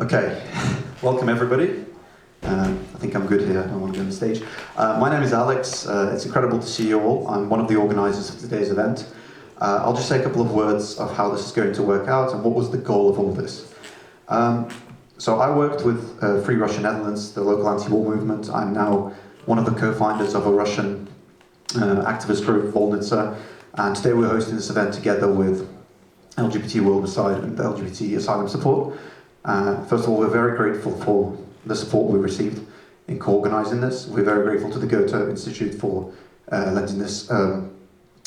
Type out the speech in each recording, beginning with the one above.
Okay, welcome everybody. I think I'm good here, I don't want to be on the stage. My name is Alex, it's incredible to see you all. I'm one of the organisers of today's event. I'll just say a couple of words of how this is going to work out and what was the goal of all this. So I worked with Free Russia Netherlands, the local anti-war movement. I'm now one of the co-founders of a Russian activist group, Volnitsa, and today we're hosting this event together with LGBT Worldwide and the LGBT Asylum support. First of all, we're very grateful for the support we received in co-organising this. We're very grateful to the Goethe Institute for lending this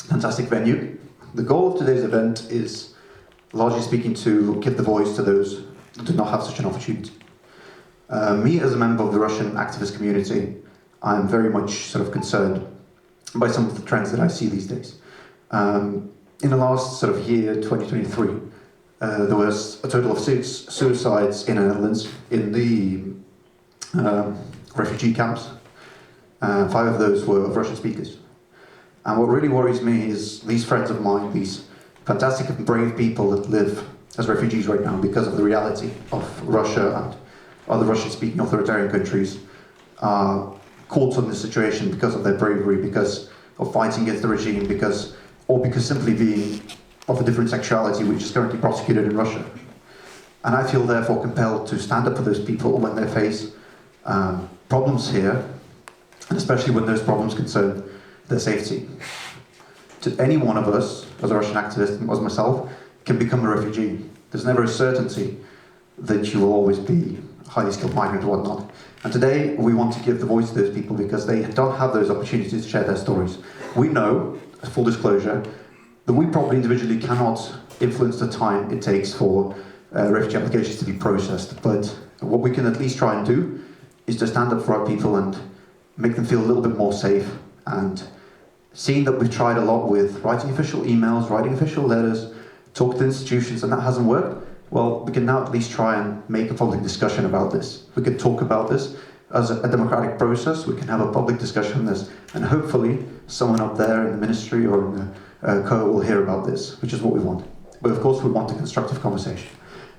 fantastic venue. The goal of today's event is, largely speaking, to give the voice to those who do not have such an opportunity. Me, as a member of the Russian activist community, I'm very much sort of concerned by some of the trends that I see these days. In the last sort of year, 2023, there was a total of 6 suicides in the Netherlands in the refugee camps. 5 of those were of Russian speakers. And what really worries me is these friends of mine, these fantastic and brave people that live as refugees right now because of the reality of Russia and other Russian-speaking authoritarian countries, are caught in this situation because of their bravery, because of fighting against the regime, or because simply being of a different sexuality which is currently prosecuted in Russia. And I feel therefore compelled to stand up for those people when they face problems here, and especially when those problems concern their safety. To any one of us, as a Russian activist, as myself, can become a refugee. There's never a certainty that you will always be a highly skilled migrant or whatnot. And today we want to give the voice to those people because they don't have those opportunities to share their stories. We know, full disclosure, that we probably individually cannot influence the time it takes for refugee applications to be processed, but what we can at least try and do is to stand up for our people and make them feel a little bit more safe. And seeing that we've tried a lot with writing official emails, writing official letters, talk to institutions, and that hasn't worked, well, we can now at least try and make a public discussion about this. We can talk about this as a democratic process, we can have a public discussion on this, and hopefully someone up there in the ministry or in the co will hear about this, which is what we want. But of course we want a constructive conversation.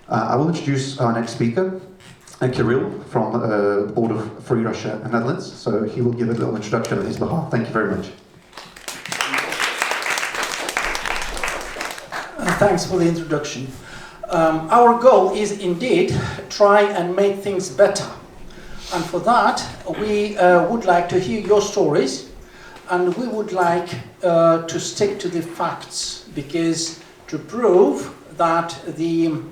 I will introduce our next speaker, Kirill, from the board of Free Russia and Netherlands, so he will give a little introduction on his behalf. Thank you very much. Thanks for the introduction. Our goal is indeed try and make things better. And for that, we would like to hear your stories, and we would like to stick to the facts, because to prove that the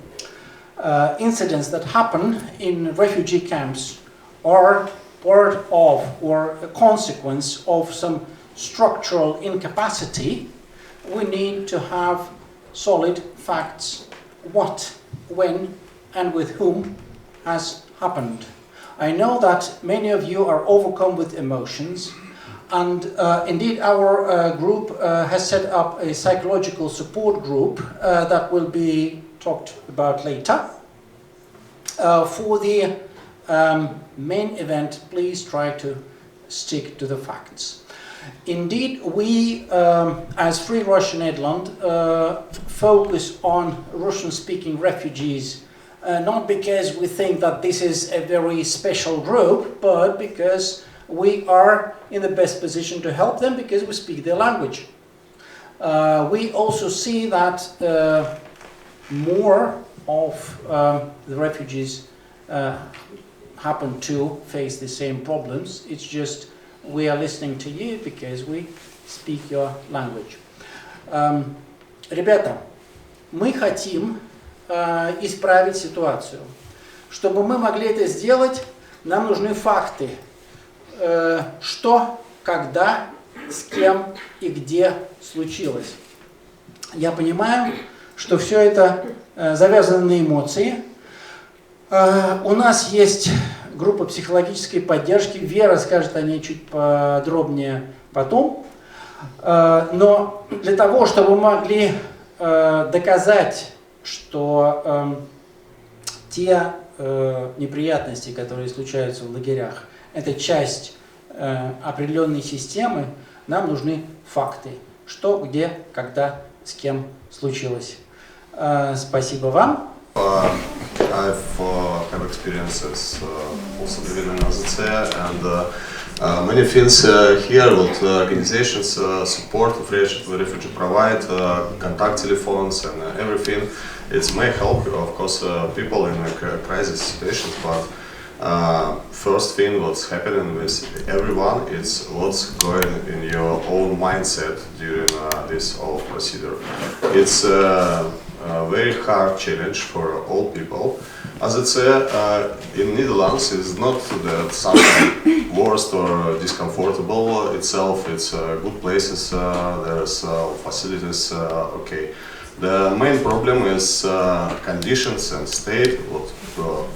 incidents that happen in refugee camps are part of or a consequence of some structural incapacity, we need to have solid facts, what, when, and with whom has happened. I know that many of you are overcome with emotions, and indeed our group has set up a psychological support group that will be talked about later. For the main event, please try to stick to the facts. Indeed, we, as Free Russia Netherlands, focus on Russian-speaking refugees, not because we think that this is a very special group, but because we are in the best position to help them because we speak their language. We also see that more of the refugees happen to face the same problems. It's just we are listening to you because we speak your language. Ребята, мы хотим исправить ситуацию. Чтобы мы могли это сделать, нам нужны факты. Что, когда, с кем и где случилось. Я понимаю, что все это завязано на эмоции. У нас есть группа психологической поддержки. Вера скажет о ней чуть подробнее потом. Но для того, чтобы мы могли доказать, что те неприятности, которые случаются в лагерях, это часть определенной системы, нам нужны факты. Что, где, когда, с кем случилось. Спасибо вам. I've have experiences also living in AZC, and many things here what organizations support of refugee provide, contact telephones and everything. It may help, of course, people in crisis situations, but first thing what's happening with everyone is what's going in your own mindset during this whole procedure. It's a very hard challenge for all people. As it's in Netherlands, is not that something worst or discomfortable itself. It's good places. There's facilities. Okay. The main problem is conditions and state what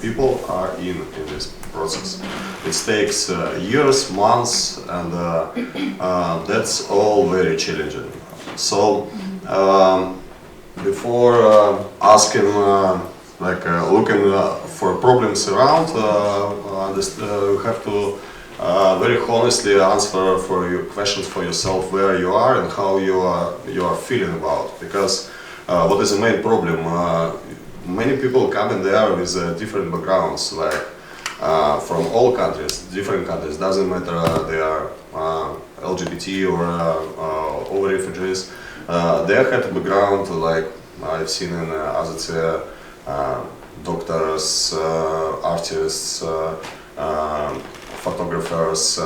people are in this process. It takes years, months, and that's all very challenging. So before asking, looking for problems around, you have to very honestly answer for your questions for yourself, where you are and how you are feeling about. Because what is the main problem? Many people come in there with different backgrounds, like from all countries, different countries. Doesn't matter they are LGBT or refugees. They have a background like I've seen in AZC, doctors, artists, photographers,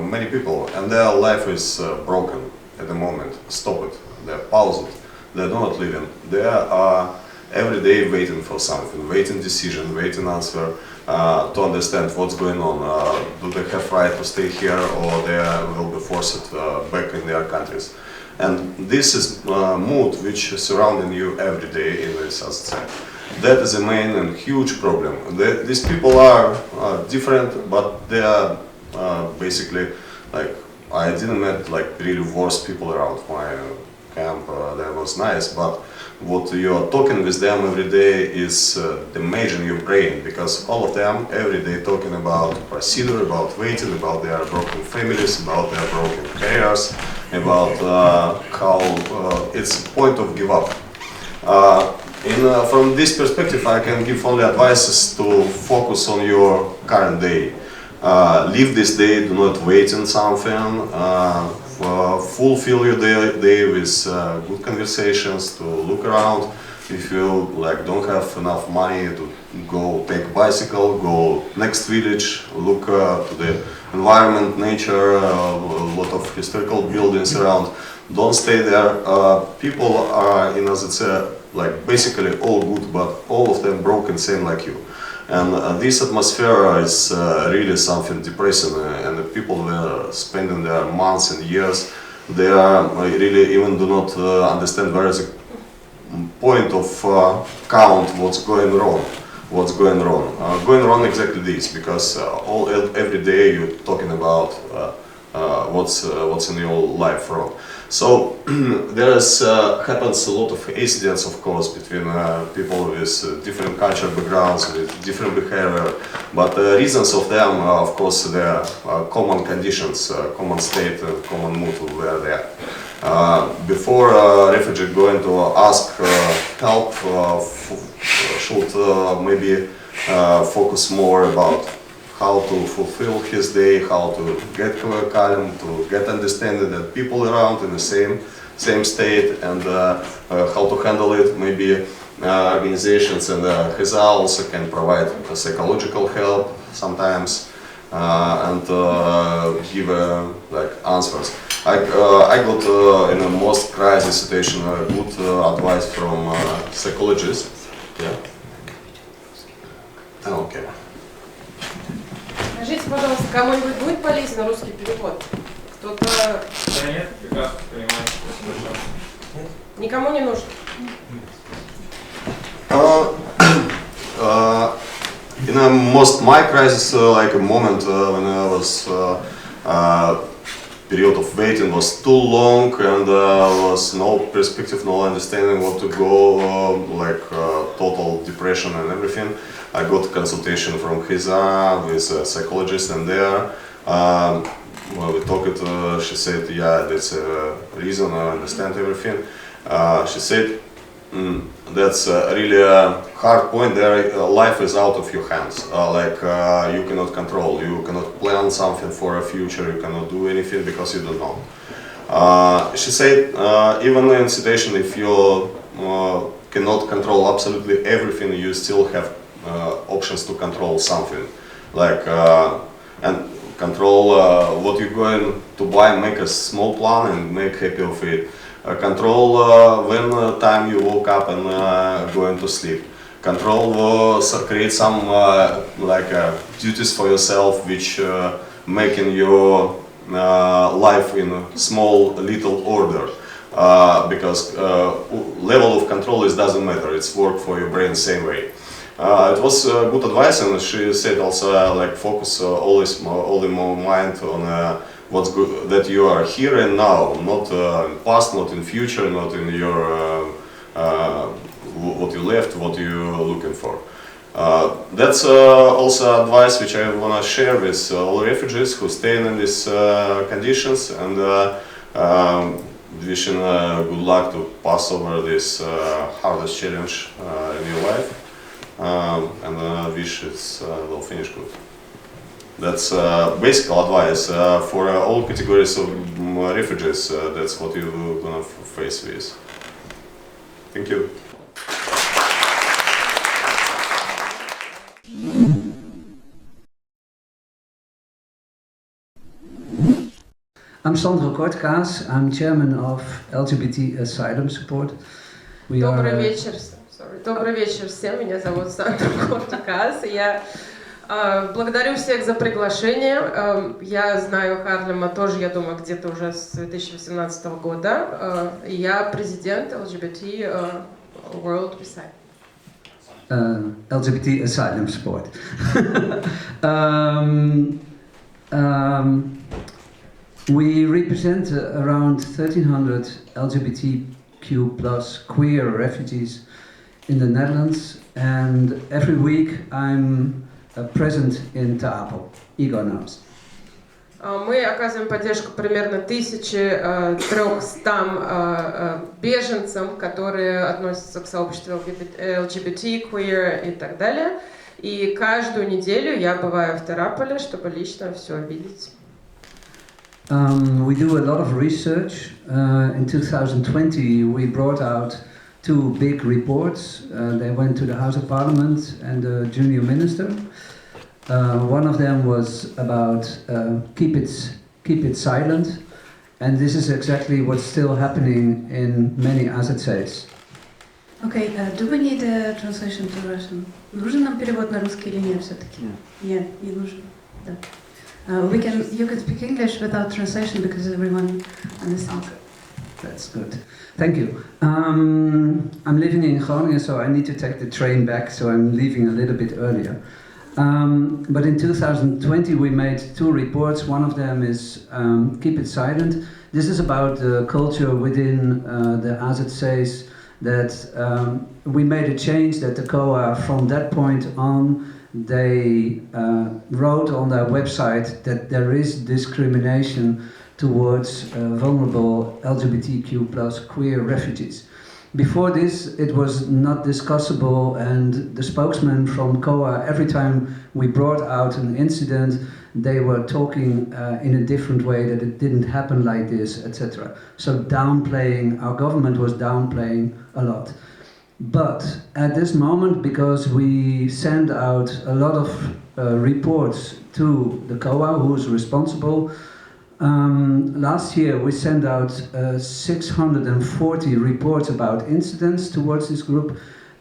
many people, and their life is broken at the moment. Stop it. They're paused. They're not living. They are every day waiting for something, waiting decision, waiting answer to understand what's going on. Do they have right to stay here, or they will be forced back in their countries? And this is mood which is surrounding you every day in this society. That is the main and huge problem. These people are different, but they are basically like, I didn't met like really worse people around my camp. That was nice, but what you are talking with them every day is damaging your brain, because all of them every day talking about procedure, about waiting, about their broken families, about their broken careers, about how it's a point of give up. From this perspective, I can give only advices to focus on your current day. Live this day, do not wait on something. Fulfill your day with good conversations, to look around. If you don't have enough money to go take a bicycle, go next village, look to the environment, nature, a lot of historical buildings around. Don't stay there. People are in AZC basically all good, but all of them broken, same like you. And this atmosphere is really something depressing, and the people were spending their months and years. They are really even do not understand where is the point of count what's going wrong. What's going wrong? Going wrong exactly this, because every day you're talking about what's in your life wrong. So there happens a lot of incidents, of course, between people with different cultural backgrounds, with different behavior. But the reasons of them, of course, they are common conditions, common state, and common mood where they are. Before a refugee going to ask help, should maybe focus more about how to fulfill his day, how to get calm, to get understanding that people around in the same state, and how to handle it. Maybe organizations and AZCs also can provide psychological help sometimes and give answers. I got in a most crisis situation good advice from psychologists. Yeah. Okay. Скажите, пожалуйста, кому-нибудь будет полезен русский перевод? Кто-то... Да нет, прекрасно понимаю. Никому не нужен? In my crisis, like a moment when I was period of waiting was too long, and was no perspective, no understanding what to go, total depression and everything. I got consultation from AZC with a psychologist, and there when we talked, she said, yeah, that's a reason, I understand everything. She said, That's really a hard point. There, life is out of your hands. You cannot control. You cannot plan something for a future. You cannot do anything because you don't know. She said, even in a situation if you cannot control absolutely everything, you still have options to control something, and control what you're going to buy, make a small plan and make happy of it. Control when time you woke up and going to sleep. Control create some duties for yourself which making your life in a small little order. Because level of control doesn't matter, it's work for your brain same way. It was good advice, and she said also focus always all in your mind on what's good, that you are here and now, not in past, not in future, not in your what you left, what you're looking for. That's also advice which I want to share with all refugees who stay in these conditions, and wishing good luck to pass over this hardest challenge in your life, and wish it will finish good. That's basic advice for all categories of refugees. That's what you're gonna face with. Thank you. I'm Sandro Kortkaas. I'm chairman of LGBT Asylum Support. Добрый вечер. Добрый вечер всем. Меня зовут Сандро Кортикас. Я благодарю всех за приглашение. Я знаю Харлема тоже, я думаю, где-то уже с 2018 года. Я президент LGBT World Beside. LGBT Asylum Support. We represent around 1,300 LGBTQ plus queer refugees in the Netherlands, and every week I'm present in Tapel, Igor knows. Мы оказываем поддержку примерно 1300 беженцам, которые относятся к сообществу LGBT, queer и так далее. И каждую неделю я бываю в Тараполе, чтобы лично все видеть. We do a lot of research. In 2020 we brought out 2 big reports. They went to the House of Parliament and the junior minister. One of them was about keep it silent, and this is exactly what's still happening in many AZCs. Okay, do we need a translation to Russian? Нужен нам перевод на русский или нет все-таки? Нет, не нужен. Да. You can speak English without translation because everyone understands. That's good. Thank you. I'm living in Groningen, so I need to take the train back, so I'm leaving a little bit earlier. But in 2020 we made 2 reports. One of them is Keep It Silent. This is about the culture within the AZCs, that we made a change that the COA from that point on, they wrote on their website that there is discrimination towards vulnerable LGBTQ plus queer refugees. Before this, it was not discussable, and the spokesman from COA, every time we brought out an incident, they were talking in a different way, that it didn't happen like this, etc. So downplaying, our government was downplaying a lot. But at this moment, because we send out a lot of reports to the COA, who's responsible, last year we sent out 640 reports about incidents towards this group,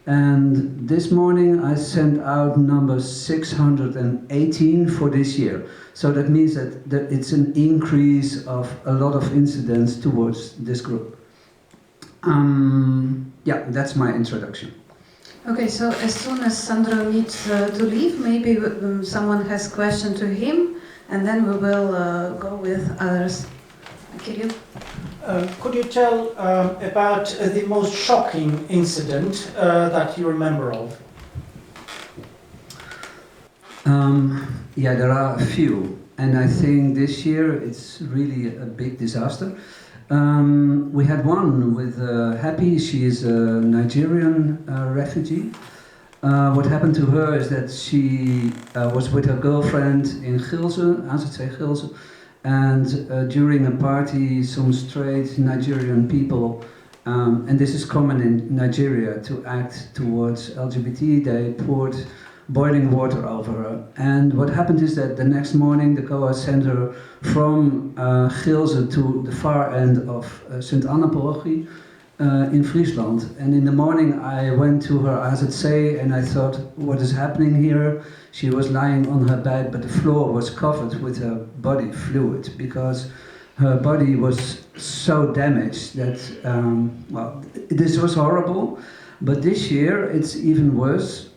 and this morning I sent out number 618 for this year. So that means that it's an increase of a lot of incidents towards this group. Yeah, that's my introduction. Okay, so as soon as Sandro needs to leave, maybe someone has a question to him, and then we will go with others. Kirill? Could you tell about the most shocking incident that you remember of? Yeah, there are a few, and I think this year it's really a big disaster. We had one with Happy. She is a Nigerian refugee. What happened to her is that she was with her girlfriend in Gilze, AZC Gilze, and during a party, some straight Nigerian people, and this is common in Nigeria to act towards LGBT, they poured boiling water over her. And what happened is that the next morning the COA sent her from Gilze to the far end of St. Anna-parochie in Friesland. And in the morning I went to her AZC and I thought, what is happening here? She was lying on her bed, but the floor was covered with her body fluid because her body was so damaged that, well, this was horrible. But this year it's even worse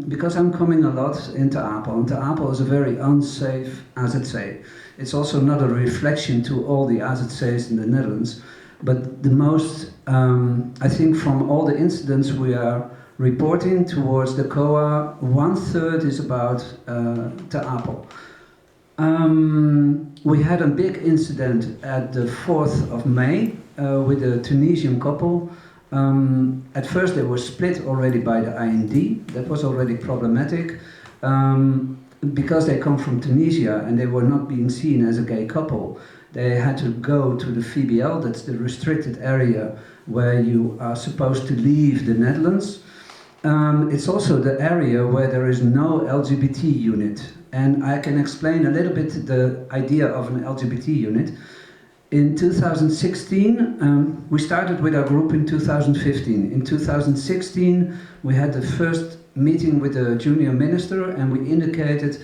because I'm coming a lot into Apel. And Apel is a very unsafe AZC. It's also not a reflection to all the AZCs in the Netherlands. But the most, I think from all the incidents we are reporting towards the COA, 1/3 is about Te Apel. We had a big incident at the 4th of May with a Tunisian couple. At first they were split already by the IND. That was already problematic because they come from Tunisia and they were not being seen as a gay couple. They had to go to the VBL, that's the restricted area where you are supposed to leave the Netherlands. It's also the area where there is no LGBT unit. And I can explain a little bit the idea of an LGBT unit. In 2016, we started with our group in 2015. In 2016, we had the first meeting with the junior minister and we indicated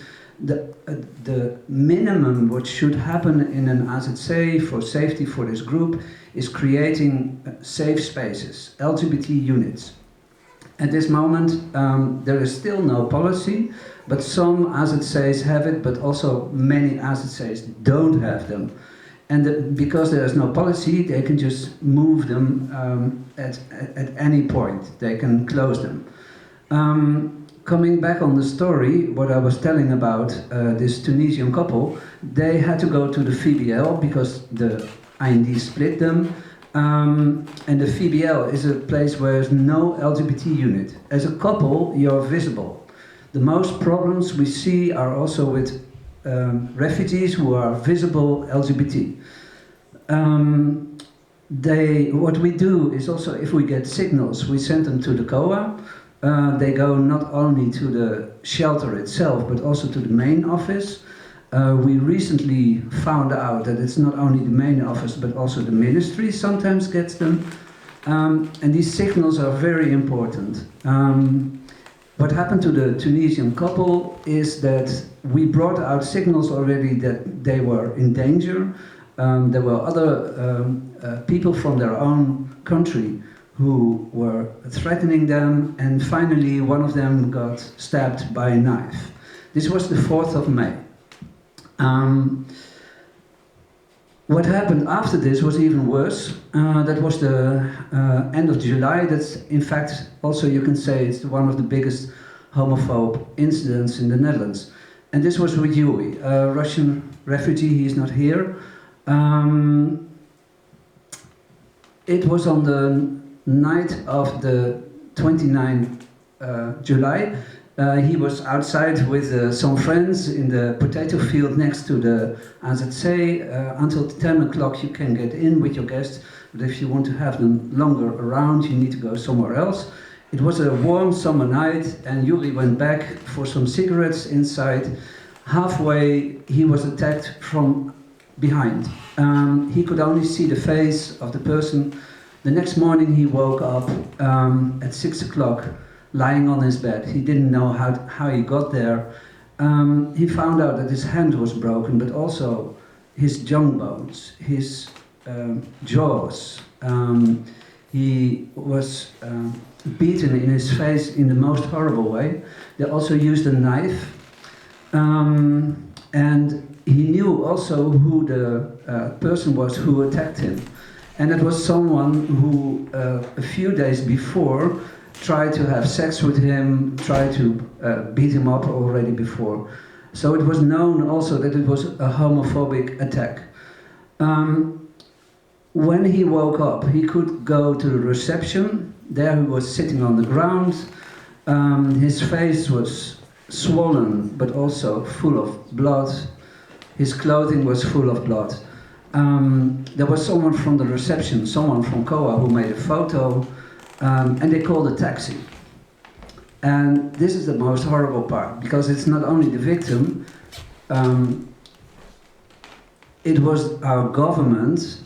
the minimum what should happen in an AZC for safety for this group is creating safe spaces, LGBT units. At this moment, there is still no policy, but some AZCs have it, but also many AZCs don't have them. And because there is no policy, they can just move them at any point. They can close them. Coming back on the story, what I was telling about this Tunisian couple, they had to go to the VBL because the IND split them. And the VBL is a place where there's no LGBT unit. As a couple, you're visible. The most problems we see are also with refugees who are visible LGBT. What we do is also, if we get signals, we send them to the COA. They go not only to the shelter itself, but also to the main office. We recently found out that it's not only the main office, but also the ministry sometimes gets them. And these signals are very important. What happened to the Tunisian couple is that we brought out signals already that they were in danger. There were other people from their own country who were threatening them, and finally one of them got stabbed by a knife. This was the 4th of May. What happened after this was even worse. That was the end of July. That's, in fact, also you can say it's one of the biggest homophobe incidents in the Netherlands. And this was with Yuri, a Russian refugee. He's not here. It was on the night of the 29th July. He was outside with some friends in the potato field next to the AZC. Until 10 o'clock you can get in with your guests, but if you want to have them longer around, you need to go somewhere else. It was a warm summer night and Yuri went back for some cigarettes inside. Halfway he was attacked from behind. He could only see the face of the person. The next morning he woke up at 6 o'clock, lying on his bed. He didn't know how he got there. He found out that his hand was broken, but also his jung bones, his jaws. He was beaten in his face in the most horrible way. They also used a knife. And he knew also who the person was who attacked him. And it was someone who a few days before tried to have sex with him, tried to beat him up already before. So it was known also that it was a homophobic attack. when he woke up, he could go to the reception. There he was sitting on the ground. His face was swollen, but also full of blood. His clothing was full of blood. There was someone from the reception, someone from COA, who made a photo, and they called a taxi. And this is the most horrible part, because it's not only the victim, it was our government,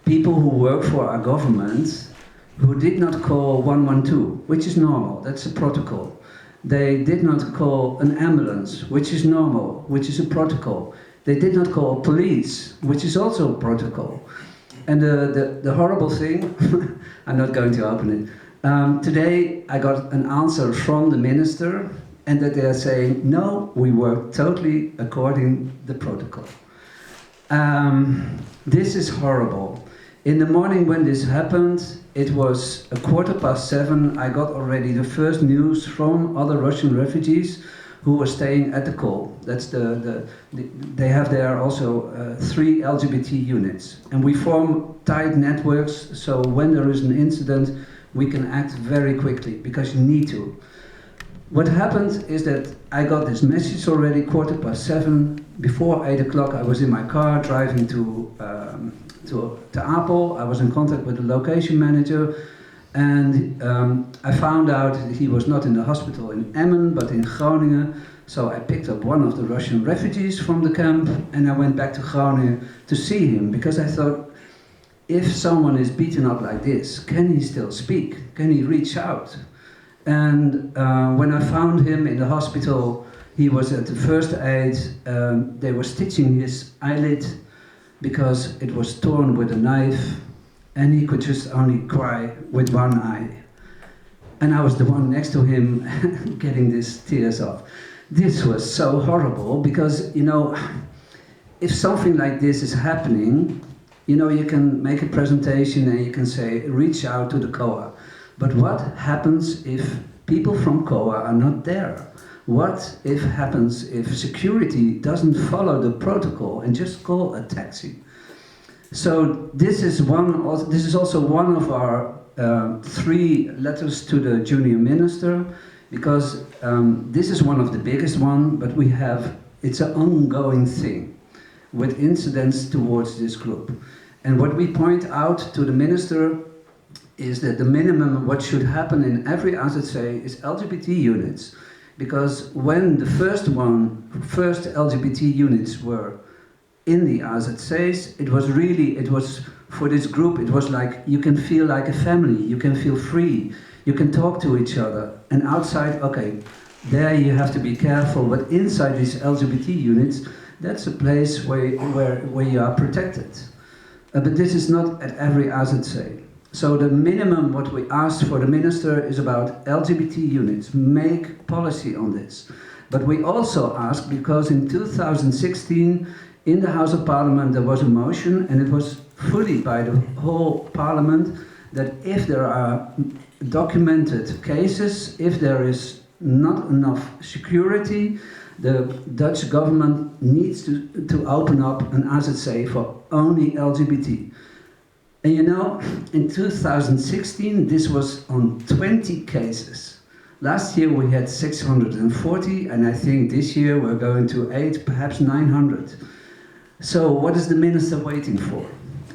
people who work for our government, who did not call 112, which is normal, that's a protocol. They did not call an ambulance, which is normal, which is a protocol. They did not call police, which is also a protocol. And the horrible thing, I'm not going to open it. Today I got an answer from the minister, and that they are saying, no, we work totally according to the protocol. This is horrible. In the morning when this happened, it was 7:15. I got already the first news from other Russian refugees who were staying at the call. That's they have there also 3 LGBT units. And we form tight networks, so when there is an incident, we can act very quickly, because you need to. What happened is that I got this message already 7:15. Before 8 o'clock, I was in my car driving to Apel. I was in contact with the location manager, and I found out that he was not in the hospital in Emmen, but in Groningen. So I picked up one of the Russian refugees from the camp, and I went back to Groningen to see him, because I thought, if someone is beaten up like this, can he still speak? Can he reach out? And when I found him in the hospital, he was at the first aid. They were stitching his eyelid because it was torn with a knife, and he could just only cry with one eye. And I was the one next to him getting these tears off. This was so horrible, because, you know, if something like this is happening, you know, you can make a presentation and you can say, reach out to the COA. But what happens if people from COA are not there? What if happens if security doesn't follow the protocol and just call a taxi? So this is also one of our 3 letters to the junior minister, because this is one of the biggest one, but it's an ongoing thing with incidents towards this group. And what we point out to the minister is that the minimum what should happen in every AZC is LGBT units. Because when the first LGBT units were in the AZCs, it was for this group, it was like, you can feel like a family, you can feel free, you can talk to each other. And outside, okay, there you have to be careful, but inside these LGBT units, that's a place where you are protected. But this is not at every AZC. So the minimum what we asked for the minister is about LGBT units, make policy on this. But we also asked, because in 2016 in the House of Parliament there was a motion, and it was fully by the whole Parliament, that if there are documented cases, if there is not enough security, the Dutch government needs to open up an AZC for only LGBT. And you know, in 2016, this was on 20 cases. Last year we had 640, and I think this year we're going to 8, perhaps 900. So what is the minister waiting for?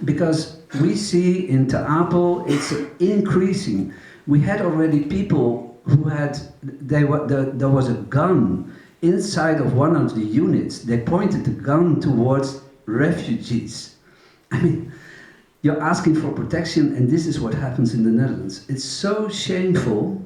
Because we see in Ter Apel it's increasing. We had already people who there was a gun inside of one of the units. They pointed the gun towards refugees. I mean, you're asking for protection, and this is what happens in the Netherlands. It's so shameful.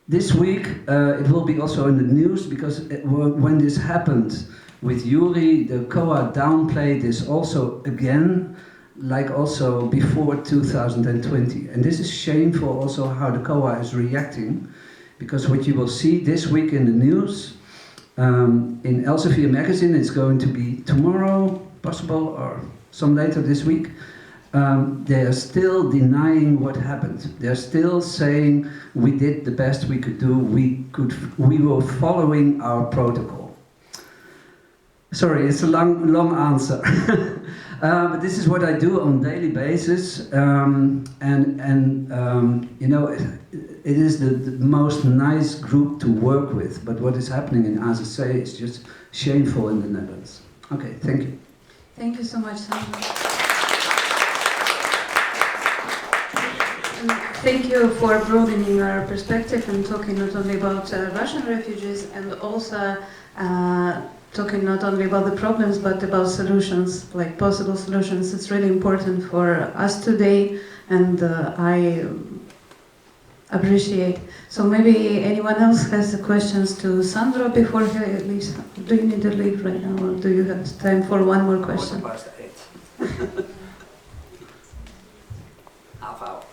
This week, it will be also in the news, because when this happened with Yuri, the COA downplayed this also again, like also before 2020. And this is shameful also how the COA is reacting, because what you will see this week in the news, in Elsevier magazine, it's going to be tomorrow, possible, or some later this week. They are still denying what happened. They're still saying we did the best we could do. We were following our protocol. Sorry, it's a long answer. But this is what I do on a daily basis, you know, it is the most nice group to work with. But what is happening in AZC is just shameful in the Netherlands. Okay, thank you. Thank you so much, Sandra. And thank you for broadening our perspective and talking not only about Russian refugees and also talking not only about the problems but about solutions, like possible solutions. It's really important for us today, and I appreciate. So maybe anyone else has questions to Sandro before he leaves? Do you need to leave right now, or do you have time for one more question? Half hour.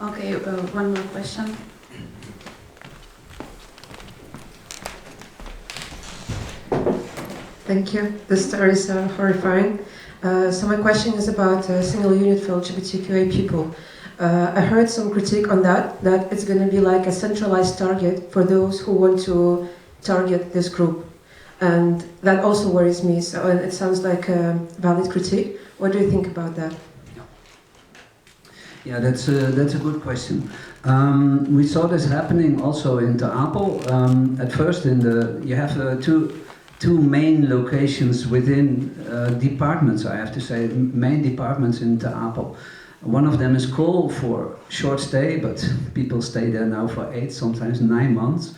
Okay, one more question. Thank you. The stories are horrifying. So my question is about a single unit for LGBTQI people. I heard some critique on that it's going to be like a centralized target for those who want to target this group. And that also worries me, so, and it sounds like a valid critique. What do you think about that? Yeah, that's a good question. We saw this happening also in Ter Apel. At first, you have two main locations within departments, I have to say, main departments in Ter Apel. One of them is Kool for short stay, but people stay there now for 8, sometimes 9 months.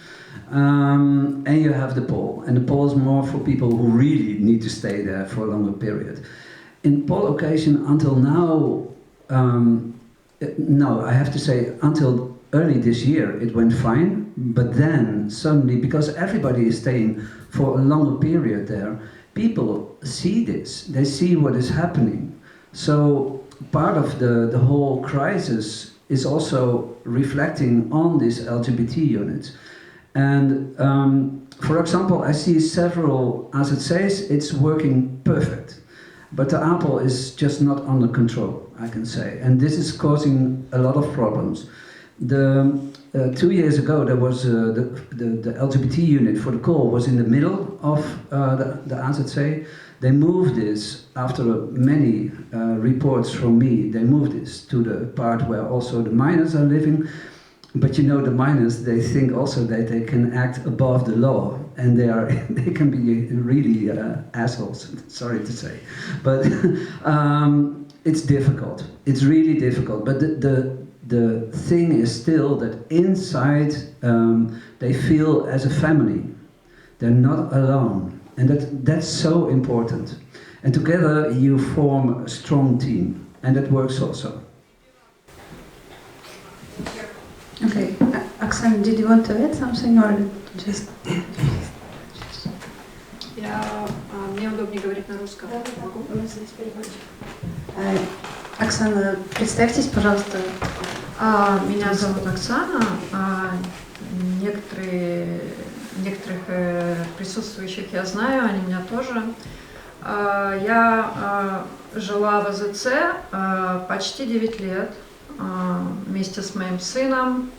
And you have the Pol, and the Pol is more for people who really need to stay there for a longer period. In Pol location, until now, no, I have to say, until early this year it went fine, but then suddenly, because everybody is staying for a longer period there, people see this, they see what is happening. So part of the whole crisis is also reflecting on these LGBT units. And for example, I see several AZCs, it's working perfect. But Ter Apel is just not under control, I can say. And this is causing a lot of problems. 2 years ago, there was the LGBT unit for the Kool was in the middle of the AZC. They moved this, after many reports from me, they moved this to the part where also the minors are living. But you know, the minors, they think also that they can act above the law, and they can be really assholes, sorry to say. But it's difficult, it's really difficult. But the thing is still that inside they feel as a family, they're not alone. And that's so important. And together you form a strong team, and that works also. Okay, Oksana, did you want to add something or just... Мне удобнее говорить на русском. Оксана, представьтесь, пожалуйста. Меня зовут Оксана. Некоторых присутствующих я знаю, они меня тоже. Я жила в АЗЦ почти 9 лет вместе с моим сыном.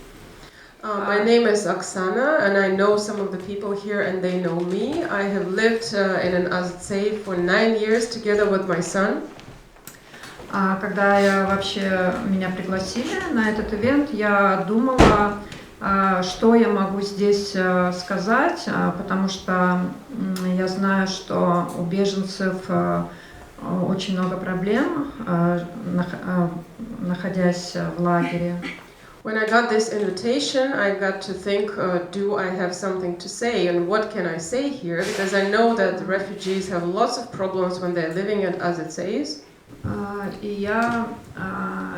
My name is Oksana, and I know some of the people here, and they know me. I have lived in an AZC for 9 years together with my son. Когда меня пригласили на этот ивент, я думала, что я могу здесь сказать, потому что я знаю, что у беженцев очень много проблем, находясь в лагере. When I got this invitation, I got to think, do I have something to say, and what can I say here? Because I know that the refugees have lots of problems when they're living at AZCs. И я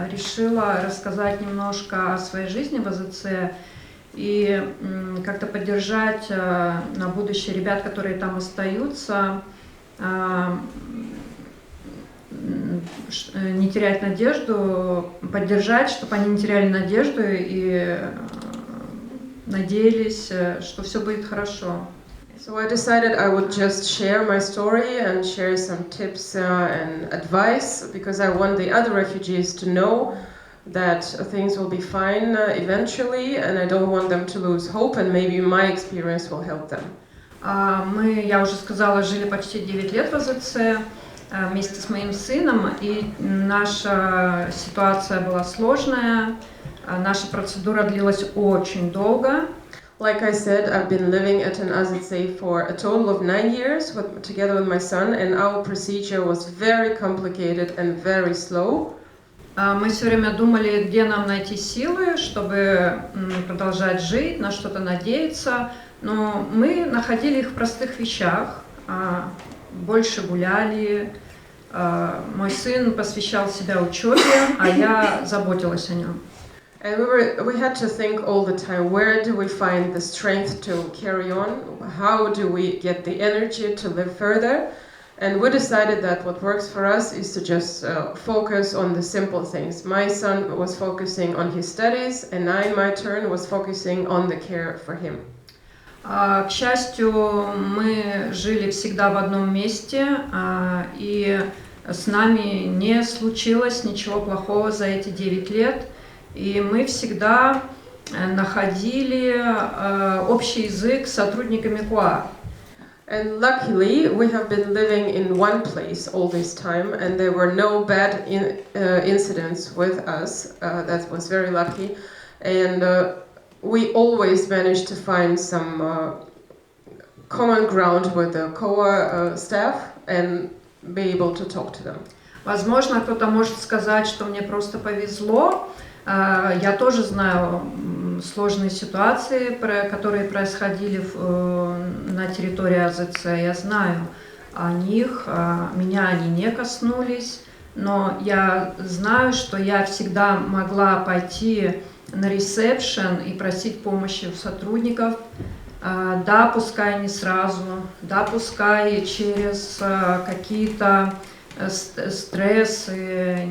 решила рассказать немножко о своей жизни в АЗЦ и как-то поддержать на будущее ребят, которые там остаются, не терять надежду, поддержать, чтобы они не теряли надежду и надеялись, что все будет хорошо. So I decided I would just share my story and share some tips and advice, because I want the other refugees to know that things will be fine eventually, and I don't want them to lose hope, and maybe my experience will help them. Мы, я уже сказала, жили почти 9 лет в АЗЦ. вместе с моим сыном, и наша ситуация была сложная, наша процедура длилась очень долго. Like I said, I've been living at an AZC for a total of 9 years together with my son, and our procedure was very complicated and very slow. Мы все время думали, где нам найти силы, чтобы продолжать жить, на что-то надеяться, но мы находили их в простых вещах, больше гуляли, мой сын посвящал себя учебе, а я заботилась о нем. And we had to think all the time, where do we find the strength to carry on? How do we get the energy to live further? And we decided that what works for us is to just focus on the simple things. My son was focusing on his studies, and I, in my turn, was focusing on the care for him. К счастью, мы жили всегда в одном месте, и с нами не случилось ничего плохого за эти 9 лет. И мы всегда находили общий язык с сотрудниками КУА. And luckily, we have been living in one place all this time, and there were no bad incidents with us. That was very lucky. And we always managed to find some common ground with the COA staff and be able to talk to them. Возможно, кто-то может сказать, что мне просто повезло. Я тоже знаю сложные ситуации, которые происходили на территории АЗЦ. Я знаю о них, меня они не коснулись, но я знаю, что я всегда могла пойти на ресепшн и просить помощи у сотрудников. Да, пускай не сразу, да, пускай через какие-то стрессы,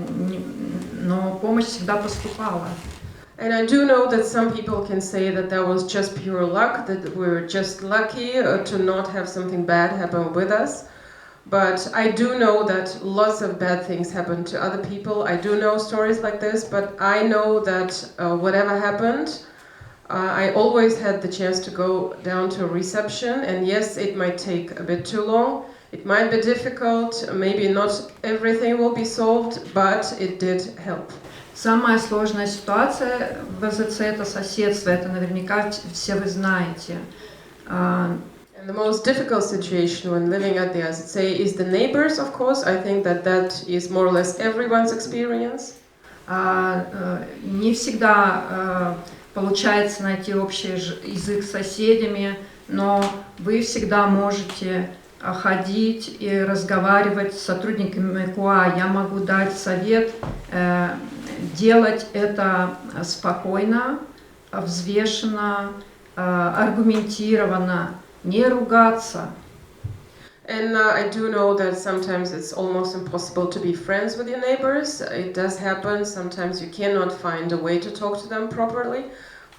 но помощь всегда поступала. And I do know that some people can say that that was just pure luck, that we're just lucky to not have something bad happen with us. But I do know that lots of bad things happen to other people. I do know stories like this, but I know that whatever happened, I always had the chance to go down to reception, and yes, it might take a bit too long. It might be difficult, maybe not everything will be solved, but it did help. Самая сложная ситуация в АЗЦ – это соседство, это наверняка все вы знаете. And the most difficult situation when living at the AZC is the neighbors, of course. I think that is more or less everyone's experience. Не всегда получается найти общий язык с соседями, но вы всегда можете ходить и разговаривать с сотрудниками КУА. Я могу дать совет делать это спокойно, взвешенно, аргументированно, не ругаться. And I do know that sometimes it's almost impossible to be friends with your neighbors. It does happen. Sometimes you cannot find a way to talk to them properly.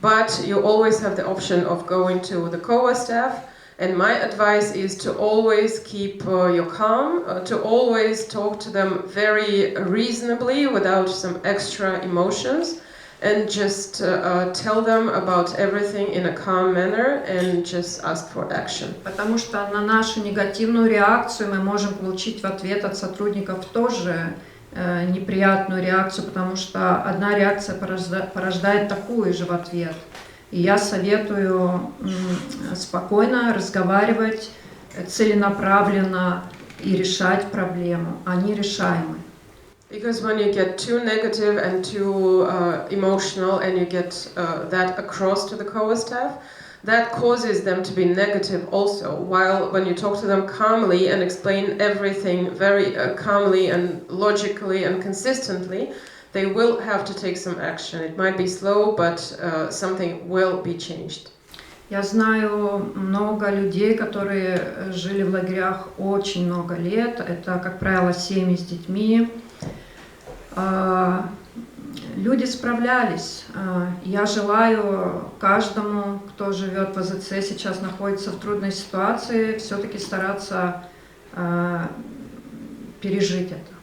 But you always have the option of going to the COA staff. And my advice is to always keep your calm, to always talk to them very reasonably without some extra emotions, and just tell them about everything in a calm manner and just ask for action. Потому что на нашу негативную реакцию мы можем получить в ответ от сотрудников тоже неприятную реакцию, потому что одна реакция порождает такую же в ответ. И я советую спокойно разговаривать, целенаправленно и решать проблему. Они решаемы. Because when you get too negative and too emotional and you get that across to the COA staff, that causes them to be negative also. While when you talk to them calmly and explain everything very calmly and logically and consistently, they will have to take some action. It might be slow, but something will be changed. Я знаю много людей, которые жили в лагерях очень много лет. Это, как правило, семьи с детьми. Люди справлялись. Я желаю каждому, кто живет в АЗЦ, сейчас находится в трудной ситуации, все-таки стараться пережить это.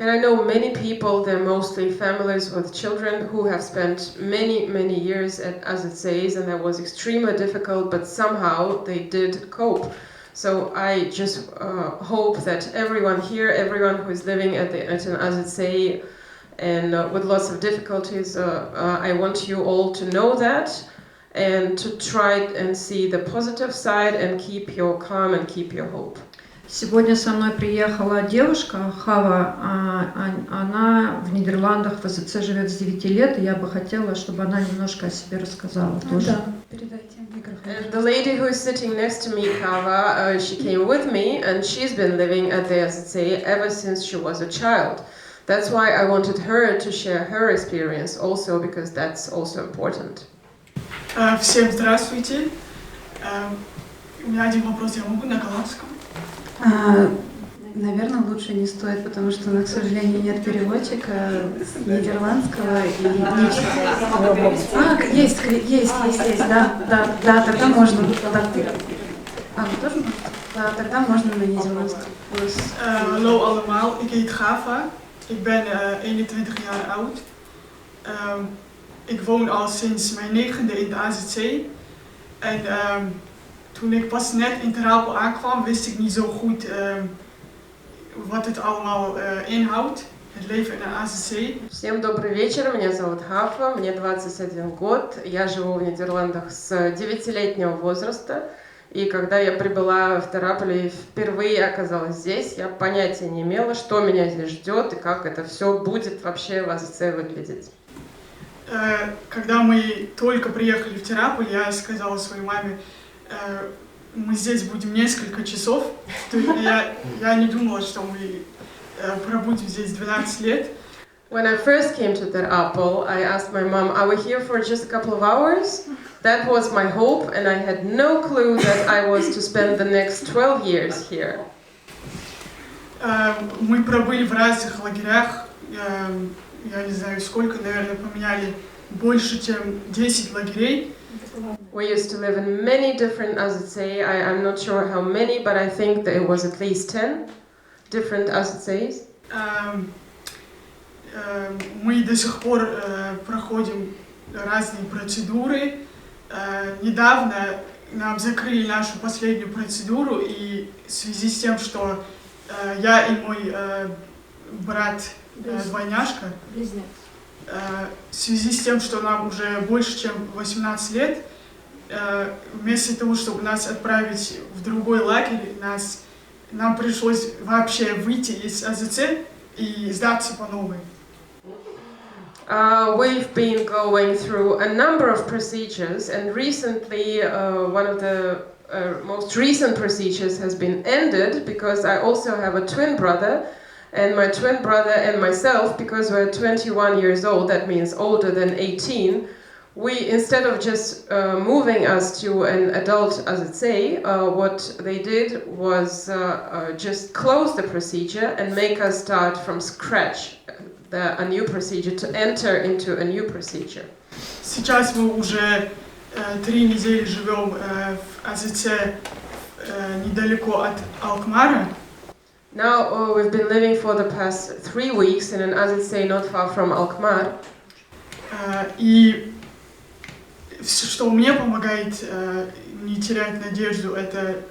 And I know many people, they're mostly families with children who have spent many years at AZCs, and that was extremely difficult, but somehow they did cope. So I just hope that everyone here, everyone who is living at an AZC and with lots of difficulties, I want you all to know that and to try and see the positive side and keep your calm and keep your hope. Сегодня со мной приехала девушка, Хава, она в Нидерландах в АЗЦ живет с 9 лет, и я бы хотела, чтобы она немножко о себе рассказала тоже. Да, передайте микрофон. And the lady who is sitting next to me, Kava, she came with me and she's been living at the AZC ever since she was a child. That's why I wanted her to share her experience also, because that's also important. Всем здравствуйте. У меня один вопрос, я могу на голландском? Наверное, лучше не стоит, потому что, к сожалению, нет переводчика с нидерландского и есть, да, тогда можно. Вы тоже можете? Да, тогда можно на нидерландском. Hallo allemaal, ik heet Gava. Ik ben 21 jaar oud. Ik woon al sinds mijn 9e in de AZC. En toen ik pas net in Ter Apel aankwam, wist ik niet zo goed wat het allemaal inhoudt, het leven in een AZC. Всем добрый вечер, меня зовут Хафа, мне 21 год, я живу в Нидерландах с 9-летнего возраста, и когда я прибыла в Тераполе и впервые оказалась здесь, я понятия не имела, что меня здесь ждет и как это все будет вообще в АЗЦ выглядеть. Когда мы только приехали в Тераполь, я сказала своей маме, мы здесь будем несколько часов. Я не думала, что мы пробудем здесь 12 лет. When I first came to Ter Apel, I asked my mom, are we here for just a couple of hours? That was my hope, and I had no clue that I was to spend the next 12 years here. Мы пробыли в разных лагерях, я не знаю сколько, наверное, поменяли больше, чем 10 лагерей. We used to live in many different AZC. I'm not sure how many, but I think that it was at least 10 different AZCs. Мы до сих пор проходим разные процедуры. Недавно нам закрыли нашу последнюю процедуру, и в связи с тем, что я и мой брат двойняшка, в связи с тем, что нам уже больше, чем 18 лет, вместо того, чтобы нас отправить в другой лагерь, нам пришлось вообще выйти из АЗЦ и сдаться по новой. We've been going through a number of procedures, and recently one of the most recent procedures has been ended because I also have a twin brother, and my twin brother and myself, because we're 21 years old, that means older than 18, we, instead of just moving us to an adult AZC, what they did was just close the procedure and make us start from scratch a new procedure, to enter into a new procedure. Сейчас мы уже 3 недели живем в АЗЦ недалеко от Алкмара. Now we've been living for the past 3 weeks in an AZC not far from Alkmaar. И что мне помогает не терять надежду, это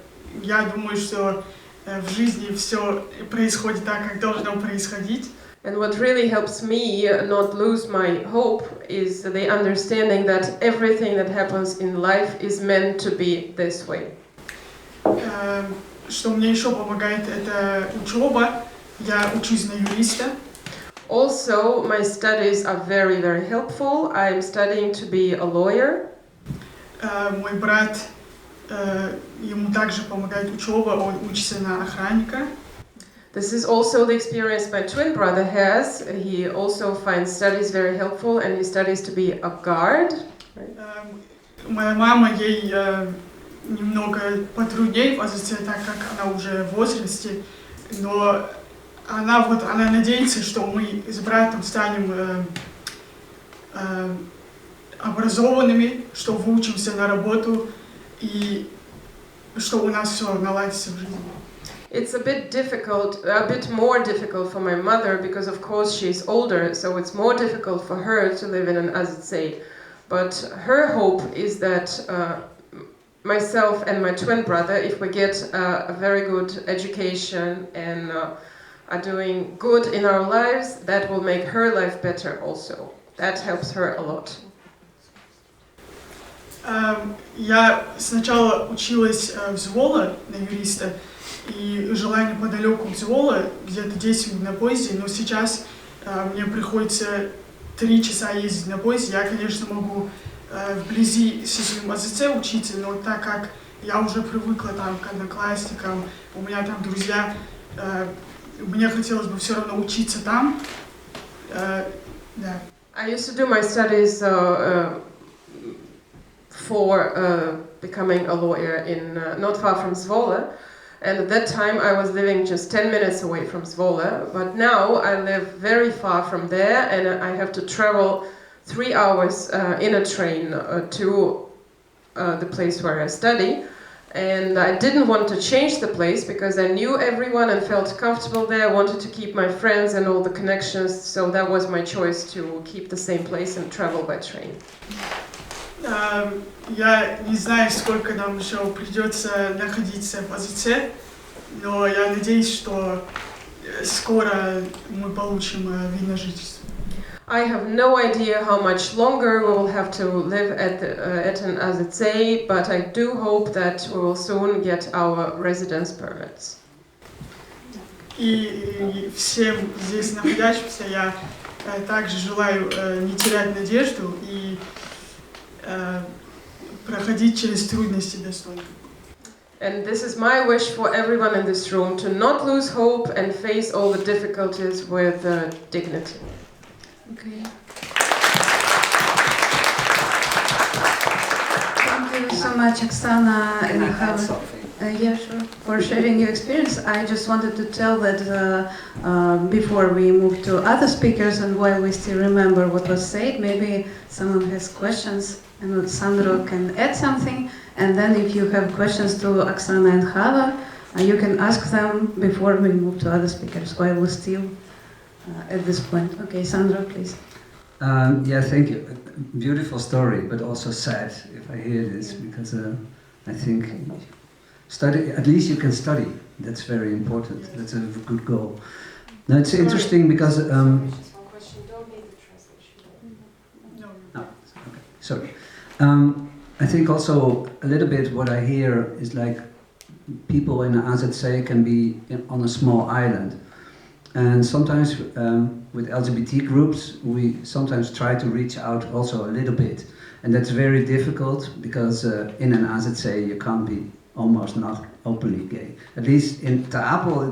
я думаю, что в жизни все происходит так, как должно происходить. And what really helps me not lose my hope is the understanding that everything that happens in life is meant to be this way. Что мне еще помогает, это учеба. Я учусь на юриста. Also, my studies are very, very helpful. I'm studying to be a lawyer. Мой брат, ему также помогает учеба, он учится на охранника. This is also the experience my twin brother has. He also finds studies very helpful, and he studies to be a guard. Моя мама, ей немного потруднее в АЗЦ, так как она уже в возрасте, но она надеется, что мы с братом станем образованными, что выучимся на работу и что у нас все наладится в жизни. It's a bit more difficult for my mother because of course she's older, so it's more difficult for her to live in an AZC. But her hope is that myself and my twin brother, if we get a very good education and are doing good in our lives, that will make her life better also. That helps her a lot. Я сначала училась в ЗВОЛа на юриста и жила неподалеку от ЗВОЛа, где-то 10 минут на поезде, но сейчас мне приходится 3 часа ездить на поезде. Я, конечно, могу вблизи со своим АЗЦ учиться, но так как я уже привыкла там к одноклассникам, у меня там друзья, мне хотелось бы все равно учиться там. Да. I used to do my studies for becoming a lawyer in not far from Zwolle, and at that time I was living just 10 minutes away from Zwolle, but now I live very far from there and I have to travel 3 hours in a train to the place where I study. And I didn't want to change the place because I knew everyone and felt comfortable there. I wanted to keep my friends and all the connections, so that was my choice to keep the same place and travel by train. Я не знаю, сколько нам еще придется находиться в АЗЦ, но я надеюсь, что скоро мы получим вид на жительство. I have no idea how much longer we will have to live at an AZC, but I do hope that we will soon get our residence permits. И всем здесь находящимся я также желаю не терять надежду и проходить через трудности достойно. And this is my wish for everyone in this room, to not lose hope and face all the difficulties with dignity. Okay. Thank you so much, Oksana and Hava. Yeah, sure. For sharing your experience. I just wanted to tell that before we move to other speakers and while we still remember what was said, maybe someone has questions and Sandro can add something. And then if you have questions to Oksana and Hava, you can ask them before we move to other speakers while we're still at this point. Okay, Sandro, please. Yeah, thank you. Beautiful story, but also sad if I hear this, because I think study, at least you can study. That's very important. That's a good goal. Now it's interesting because sorry. I think also a little bit what I hear is like people in AZC can be on a small island. And sometimes with LGBT groups, we sometimes try to reach out also a little bit. And that's very difficult because in an AZC you can't be almost not openly gay. At least in Ter Apel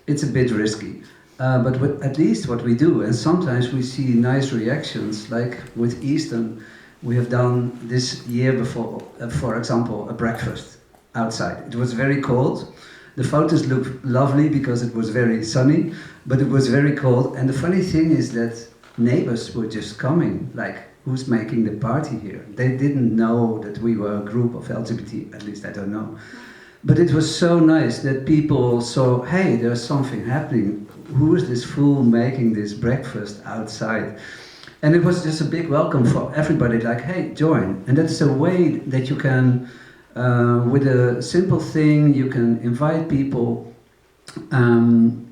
it's a bit risky. But at least what we do, and sometimes we see nice reactions, like with Easton, we have done this year before, for example, a breakfast outside. It was very cold. The photos looked lovely because it was very sunny, but it was very cold. And the funny thing is that neighbors were just coming, like, who's making the party here? They didn't know that we were a group of LGBT, at least I don't know. But it was so nice that people saw, hey, there's something happening. Who is this fool making this breakfast outside? And it was just a big welcome for everybody, like, hey, join. And that's a way that you can, with a simple thing, you can invite people and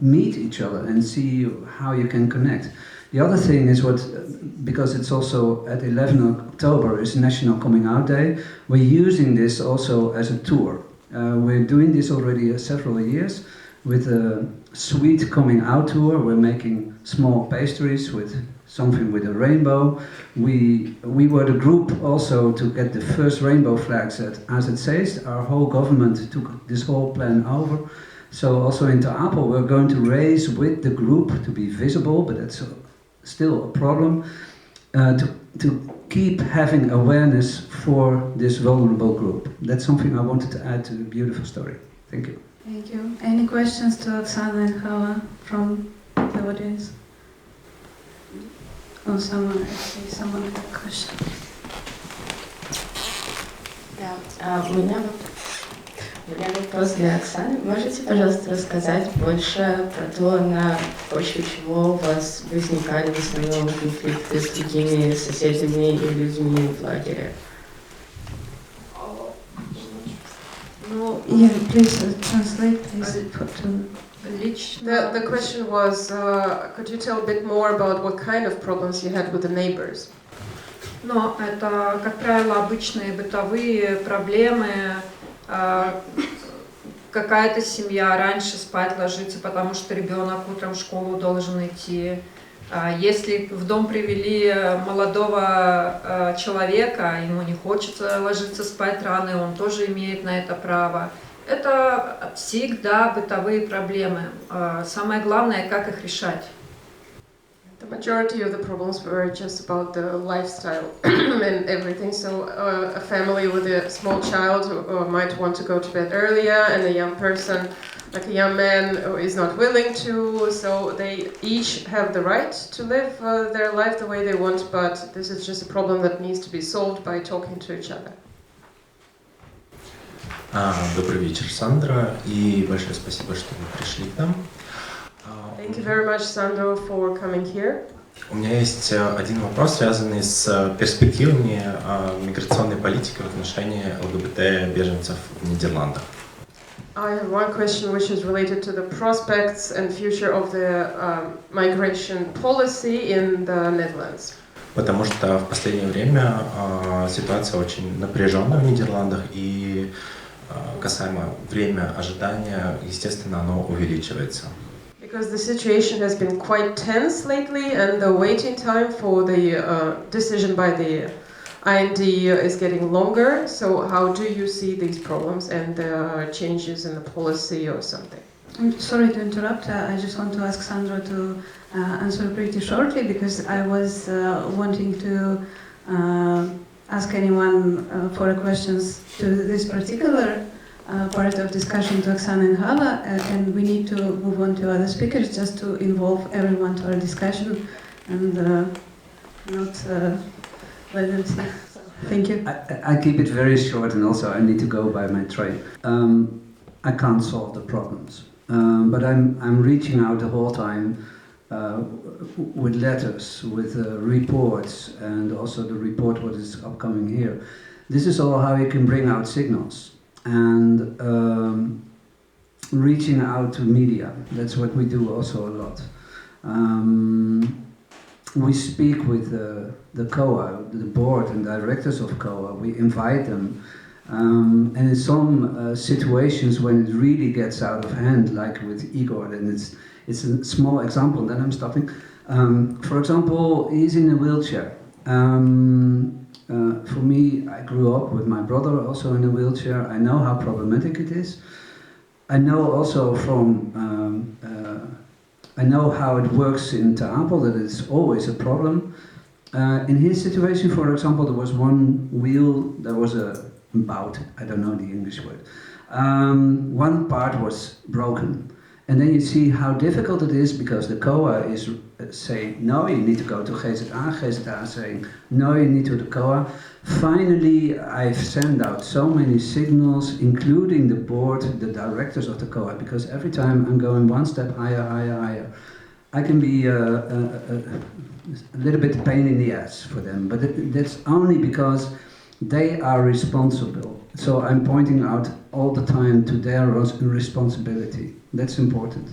meet each other and see how you can connect. The other thing is because it's also at 11 October is National Coming Out Day, we're using this also as a tour. We're doing this already several years with a sweet coming out tour. We're making small pastries with something with a rainbow. We were the group also to get the first rainbow flags at AZCs. Our whole government took this whole plan over. So also in Ter Apel we're going to raise with the group to be visible, but that's still a problem, to keep having awareness for this vulnerable group. That's something I wanted to add to the beautiful story. Thank you. Thank you. Any questions to Oksana and Hava from the audience? Oh, someone had a question. Да, у меня вопрос для Оксаны. Можете, пожалуйста, рассказать больше про то, на почве чего у вас возникали в основном конфликты с другими соседями и людьми в лагере? No, yeah, please translate, please. The question was, could you tell a bit more about what kind of problems you had with the neighbors? Но это, как правило, обычные бытовые проблемы. Какая-то семья раньше спать ложится, потому что ребенок утром в школу должен идти. Если в дом привели молодого человека, ему не хочется ложиться спать рано, и он тоже имеет на это право. Это всегда бытовые проблемы. Самое главное, как их решать. The majority of the problems were just about the lifestyle and everything. So a family with a small child might want to go to bed earlier, and a young person, like a young man, is not willing to. So they each have the right to live their life the way they want, but this is just a problem that needs to be solved by talking to each other. Добрый вечер, Сандра, и большое спасибо, что вы пришли к нам. Thank you very much, Sandro, for coming here. У меня есть один вопрос, связанный с перспективами миграционной политики в отношении ЛГБТ беженцев в Нидерландах. I have one question which is related to the prospects and future of the migration policy in the Netherlands. Потому что в последнее время ситуация очень напряженная в Нидерландах, и касаемо время ожидания, естественно, оно увеличивается. Because the situation has been quite tense lately, and the waiting time for the decision by the IND is getting longer. So how do you see these problems and the changes in the policy or something? I'm sorry to interrupt. I just want to ask Sandra to answer pretty shortly, because I was wanting to ask anyone for questions to this particular part of discussion to Oksana and Hava, and we need to move on to other speakers just to involve everyone to our discussion and not let them see. Thank you. I keep it very short, and also I need to go by my train. I can't solve the problems, but I'm reaching out the whole time with letters, with reports, and also the report what is upcoming here. This is all how you can bring out signals. And reaching out to media, that's what we do also a lot. We speak with the COA, the board and directors of COA, we invite them. And in some situations when it really gets out of hand, like with Igor, and it's a small example, then I'm stopping. For example, he's in a wheelchair. For me, I grew up with my brother also in a wheelchair. I know how problematic it is. I know also I know how it works in Ter Apel, that it's always a problem. In his situation, for example, there was one wheel, there was a bout, I don't know the English word. One part was broken. And then you see how difficult it is, because the COA is saying, no, you need to go to GZA, GZA saying, no, you need to the COA. Finally, I've sent out so many signals, including the board, the directors of the COA, because every time I'm going one step higher, higher, higher, I can be a little bit pain in the ass for them, but that's only because they are responsible. So I'm pointing out all the time to their responsibility. That's important.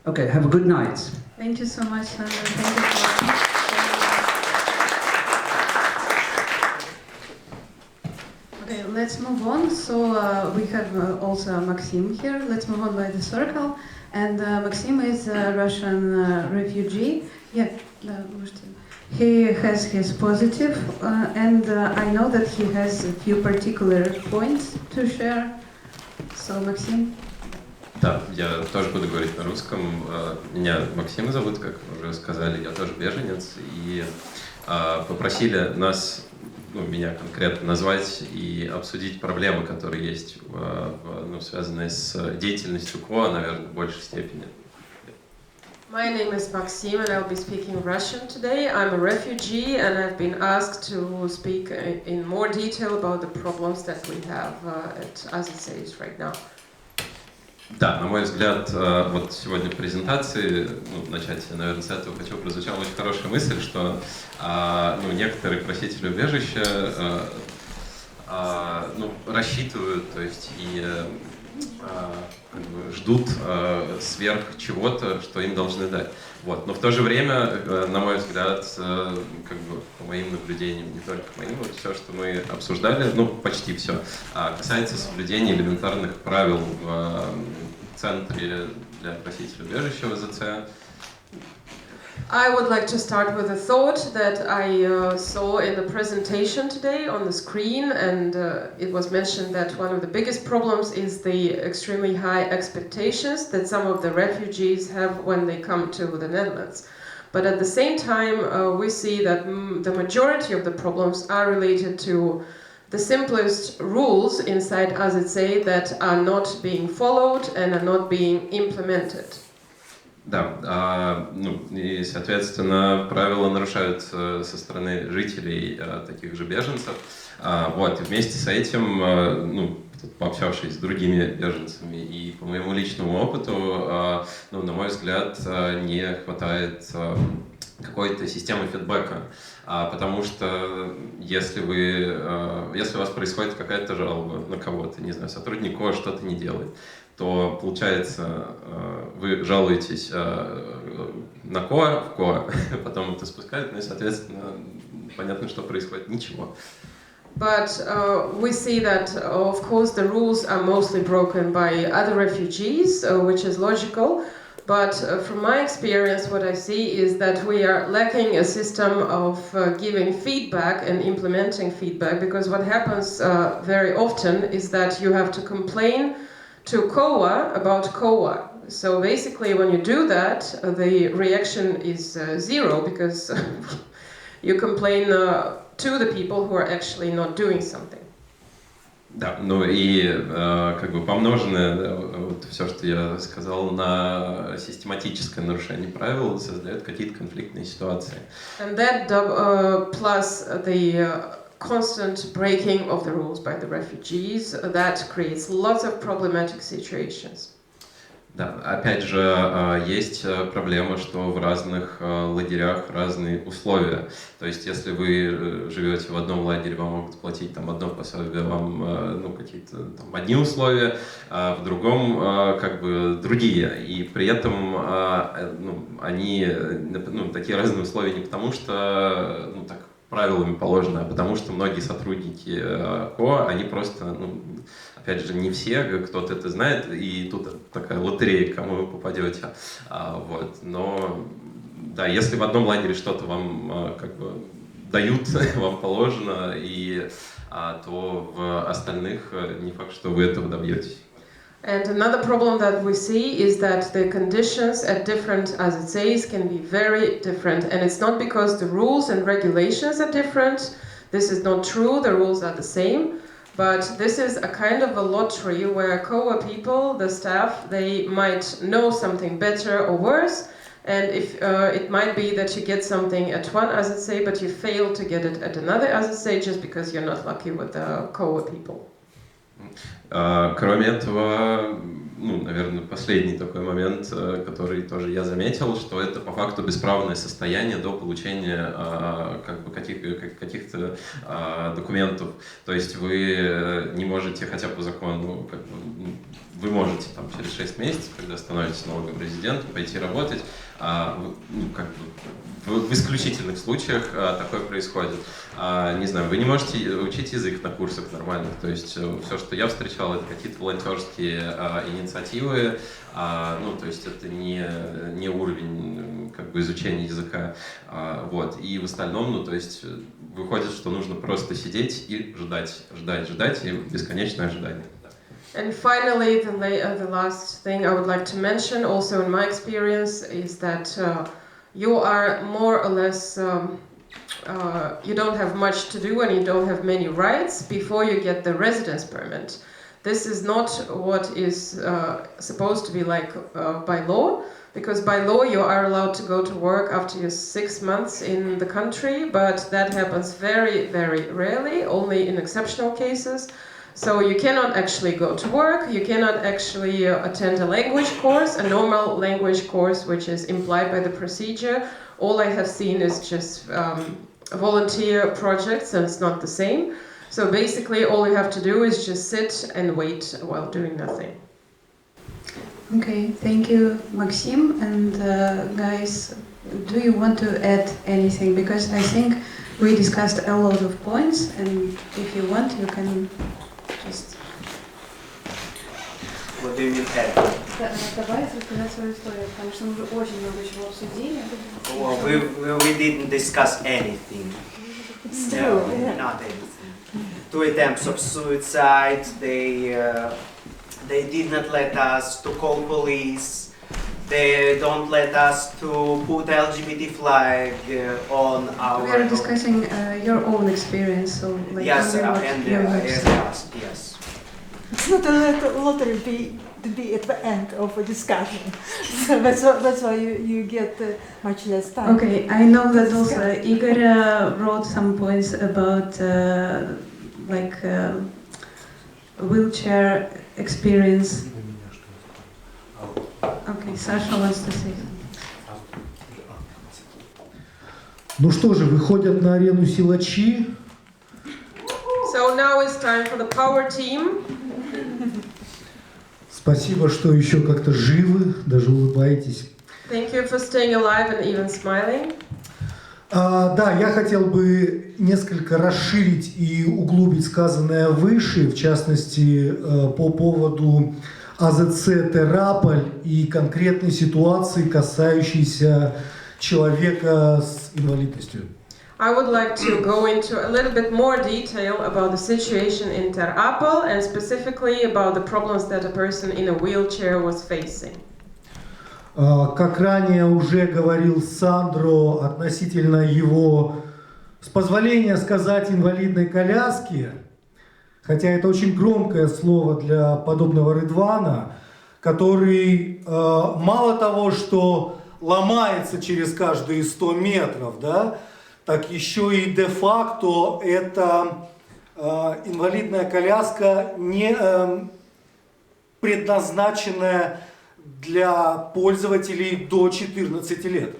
Okay, have a good night. Thank you so much, Sandra. Thank you for... Okay, let's move on. So we have also Maxim here. Let's move on by the circle. And Maxim is a Russian refugee. Yeah, he has his positive, and I know that he has a few particular points to share. So, Maxim. Да, я тоже буду говорить на русском. Меня Максим зовут, как уже сказали, я тоже беженец. И попросили нас, меня конкретно назвать и обсудить проблемы, которые есть, связанные с деятельностью КОА, наверное, в большей степени. My name is Maxim, and I'll be speaking Russian today. I'm a refugee, and I've been asked to speak in more detail about the problems that we have at AZCs right now. Да, на мой взгляд, вот сегодня в презентации, начать, наверное, с этого хочу, прозвучала очень хорошая мысль, что некоторые просители убежища рассчитывают, то есть и как бы ждут сверх чего-то, что им должны дать. Вот. Но в то же время, на мой взгляд, как бы по моим наблюдениям, не только моим, вот все, что мы обсуждали, почти все, касается соблюдения элементарных правил в центре для просителей убежища в АЗЦ. I would like to start with a thought that I saw in the presentation today on the screen, and it was mentioned that one of the biggest problems is the extremely high expectations that some of the refugees have when they come to the Netherlands. But at the same time, we see that the majority of the problems are related to the simplest rules inside AZC that are not being followed and are not being implemented. Да, и, соответственно, правила нарушаются со стороны жителей таких же беженцев. Вот, и вместе с этим, пообщавшись с другими беженцами и по моему личному опыту, на мой взгляд, не хватает какой-то системы фидбэка. Потому что если у вас происходит какая-то жалоба на кого-то, не знаю, сотрудник КОА что-то не делает, то, получается, вы жалуетесь на КОА, в КОА, потом это спускают, и, соответственно, понятно, что происходит. Ничего. But we see that, of course, the rules are mostly broken by other refugees, which is logical. But from my experience, what I see is that we are lacking a system of giving feedback and implementing feedback, because what happens very often is that you have to complain to COA about COA. So basically, when you do that, the reaction is zero, because you complain to the people who are actually not doing something. Да, и как бы помноженное, вот все, что я сказал, на систематическое нарушение правил, создает какие-то конфликтные ситуации. And that plus the constant breaking of the rules by the refugees, that creates lots of problematic situations. Да, опять же, есть проблема, что в разных лагерях разные условия. То есть, если вы живете в одном лагере, вам могут платить там одно пособие, вам какие-то там одни условия, а в другом как бы другие. И при этом они такие разные условия не потому, что так правилами положено, а потому что многие сотрудники КОА, они просто, опять же, не все, кто-то это знает, и тут такая лотерея, к кому вы попадете. Вот. Но да, если в одном лагере что-то вам как бы дают, вам положено, то в остальных не факт, что вы этого добьетесь. And another problem that we see is that the conditions at different AZCs can be very different. And it's not because the rules and regulations are different. This is not true, the rules are the same. But this is a kind of a lottery where COA people, the staff, they might know something better or worse. And if it might be that you get something at one AZC, but you fail to get it at another AZC just because you're not lucky with the COA people. Кроме этого, наверное, последний такой момент, который тоже я заметил, что это по факту бесправное состояние до получения как бы каких-то документов. То есть вы не можете, хотя бы по закону, вы можете там, через 6 месяцев, когда становитесь налоговым резидентом, пойти работать, в исключительных случаях такое происходит. Не знаю, вы не можете учить язык на курсах нормальных, то есть все, что я встречал, это какие-то волонтерские инициативы, то есть это не уровень как бы изучения языка, вот, и в остальном, то есть выходит, что нужно просто сидеть и ждать, и бесконечное ожидание. And finally, the last thing I would like to mention, also in my experience, is that you are more or less, you don't have much to do and you don't have many rights before you get the residence permit. This is not what is supposed to be like by law, because by law you are allowed to go to work after your 6 months in the country, but that happens very, very rarely, only in exceptional cases. So you cannot actually go to work, you cannot actually attend a language course, a normal language course which is implied by the procedure. All I have seen is just volunteer projects, and it's not the same. So basically all you have to do is just sit and wait while doing nothing. Okay, thank you, Maxim. And guys, do you want to add anything? Because I think we discussed a lot of points, and if you want, you can just... What do you mean add? Давайте рассказать свою историю, потому что мы уже очень много чего обсудили. Well, we didn't discuss anything. It's No, true, yeah. not anything. 2 attempts of suicide. They did not let us to call police. They don't let us to put LGBT flag on our... We are discussing your own experience, so like... Yes, only what and you have said. yes. It's not a lottery to be at the end of a discussion, so that's why you get much less time. Okay, I know that also Igor wrote some points about wheelchair experience. Okay, Sasha wants to say something. Ну что же, выходят на арену силачи. So now it's time for the power team. Спасибо, что еще как-то живы, даже улыбаетесь. Thank you for staying alive and even smiling. Да, я хотел бы несколько расширить и углубить сказанное выше, в частности, по поводу АЗЦ Тераполь и конкретной ситуации, касающейся человека с инвалидностью. I would like to go into a little bit more detail about the situation in Terapol and specifically about the problems that a person in a wheelchair was facing. Как ранее уже говорил Сандро относительно его, с позволения сказать, инвалидной коляски, хотя это очень громкое слово для подобного Рыдвана, который мало того, что ломается через каждые 100 метров, да, так еще и де-факто это инвалидная коляска, не предназначенная для пользователей до 14 лет.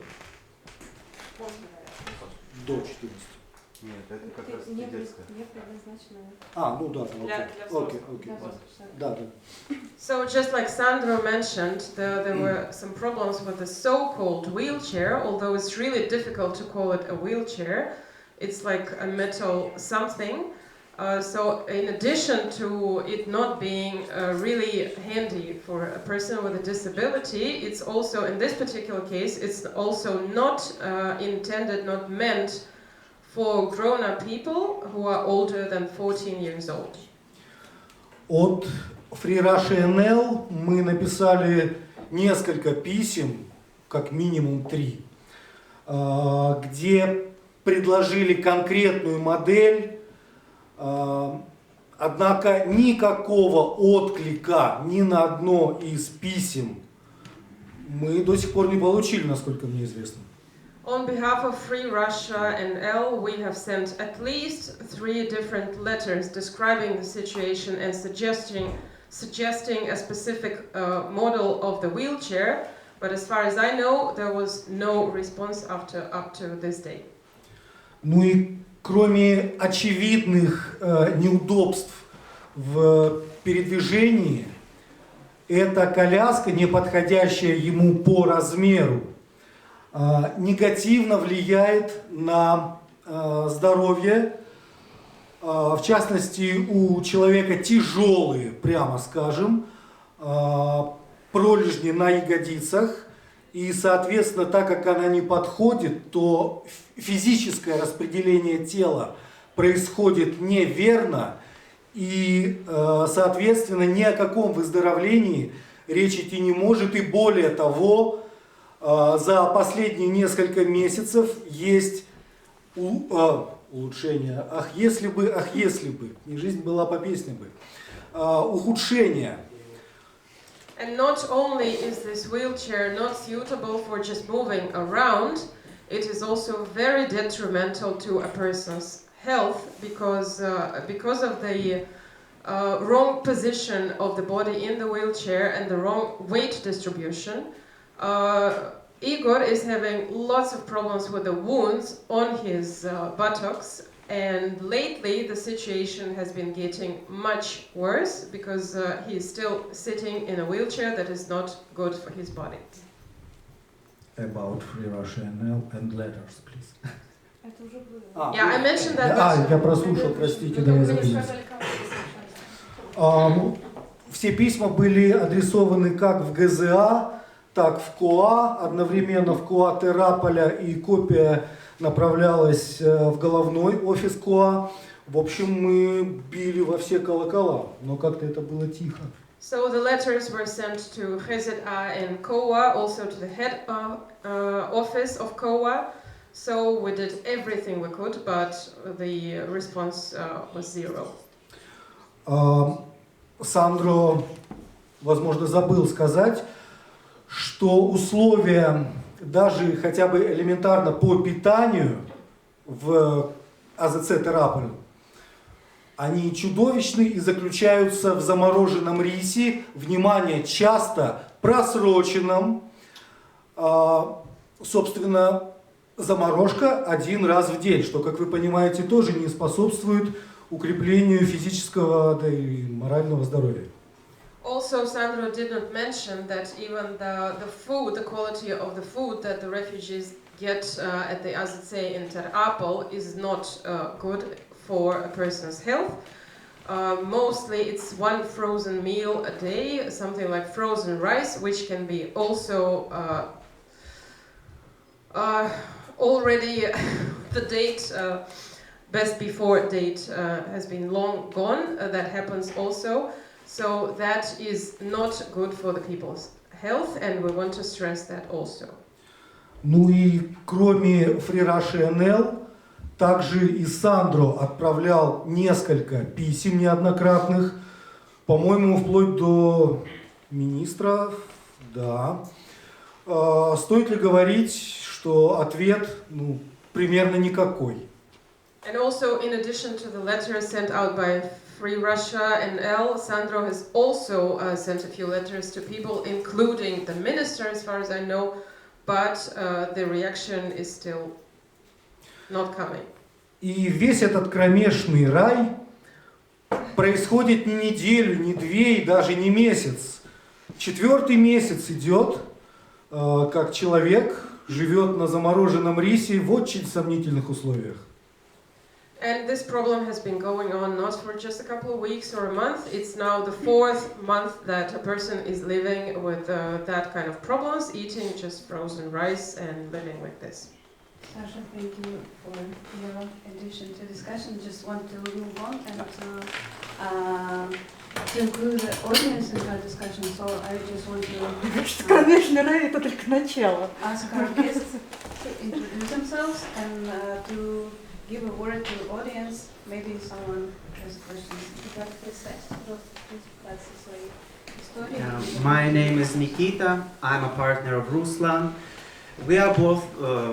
До 14. Нет, это как раз не детская. Ну да, окей. Да. So just like Sandro mentioned, there were some problems with the so-called wheelchair, although it's really difficult to call it a wheelchair. It's like a metal something. So in addition to it not being really handy for a person with a disability, it's also, in this particular case, it's also not intended, not meant for grown-up people who are older than 14 years old. От Volnitsa NL мы написали несколько писем, как минимум 3, где предложили конкретную модель, однако никакого отклика ни на одно из писем мы до сих пор не получили, насколько мне известно. On behalf of Free Russia NL, we have sent at least 3 different letters describing the situation and suggesting a specific model of the wheelchair, but as far as I know, there was no response up to this day. Ну и кроме очевидных неудобств в передвижении, эта коляска, не подходящая ему по размеру, негативно влияет на здоровье, в частности, у человека тяжелые, прямо скажем, пролежни на ягодицах, и, соответственно, так как она не подходит, то физическое распределение тела происходит неверно, и, соответственно, ни о каком выздоровлении речь идти не может, и более того, за последние несколько месяцев есть улучшение. Ах, если бы, не жизнь была по песне бы. Ухудшение. And not only is this wheelchair not suitable for just moving around, it is also very detrimental to a person's health because of the wrong position of the body in the wheelchair and the wrong weight distribution. Igor is having lots of problems with the wounds on his buttocks And lately the situation has been getting much worse because he is still sitting in a wheelchair that is not good for his body. About Free Russia NL and letters, please. Yeah, I mentioned that. Я прослушал, простите, да, я записался. Все письма были адресованы как в ГЗА, так в КОА, одновременно в КОА Тераполя, и копия направлялась в головной офис КОА. В общем, мы били во все колокола, но как-то это было тихо. So the letters were sent to AZCs and COA, also to the head office of COA. So we did everything we could, but the response was zero. Сандро, возможно, забыл сказать, что условия даже хотя бы элементарно по питанию в АЗЦ Тераполь, они чудовищны и заключаются в замороженном рисе, внимание, часто просроченном. Собственно, заморожка один раз в день, что, как вы понимаете, тоже не способствует укреплению физического, да и морального здоровья. Also, Sandro did not mention that even the food, the quality of the food that the refugees get at the AZC in Terapol is not good for a person's health. Mostly it's one frozen meal a day, something like frozen rice, which can be also already the date, best before date has been long gone. That happens also. So that is not good for the people's health, and we want to stress that also. Ну и кроме Free Russia NL, также и Сандро отправлял несколько писем неоднократных, по-моему, вплоть до министра, да. Стоит ли говорить, что ответ, ну, примерно никакой? And also, in addition to the letters sent out by Free Russia NL, Sandro has also sent a few letters to people, including the minister, as far as I know, but the reaction is still not coming. И весь этот кромешный рай происходит не неделю, не две и даже не месяц. 4-й месяц идет, как человек живет на замороженном рисе в очень сомнительных условиях. And this problem has been going on not for just a couple of weeks or a month. It's now the 4th month that a person is living with that kind of problems, eating just frozen rice and living like this. Sasha, thank you for your addition to discussion. Just want to move on and to include the audience in our discussion. So I just want to Конечно, рай это только начало. Ask our guests to introduce themselves and to give a word to the audience. Maybe someone has questions. My name is Nikita. I'm a partner of Ruslan. We are both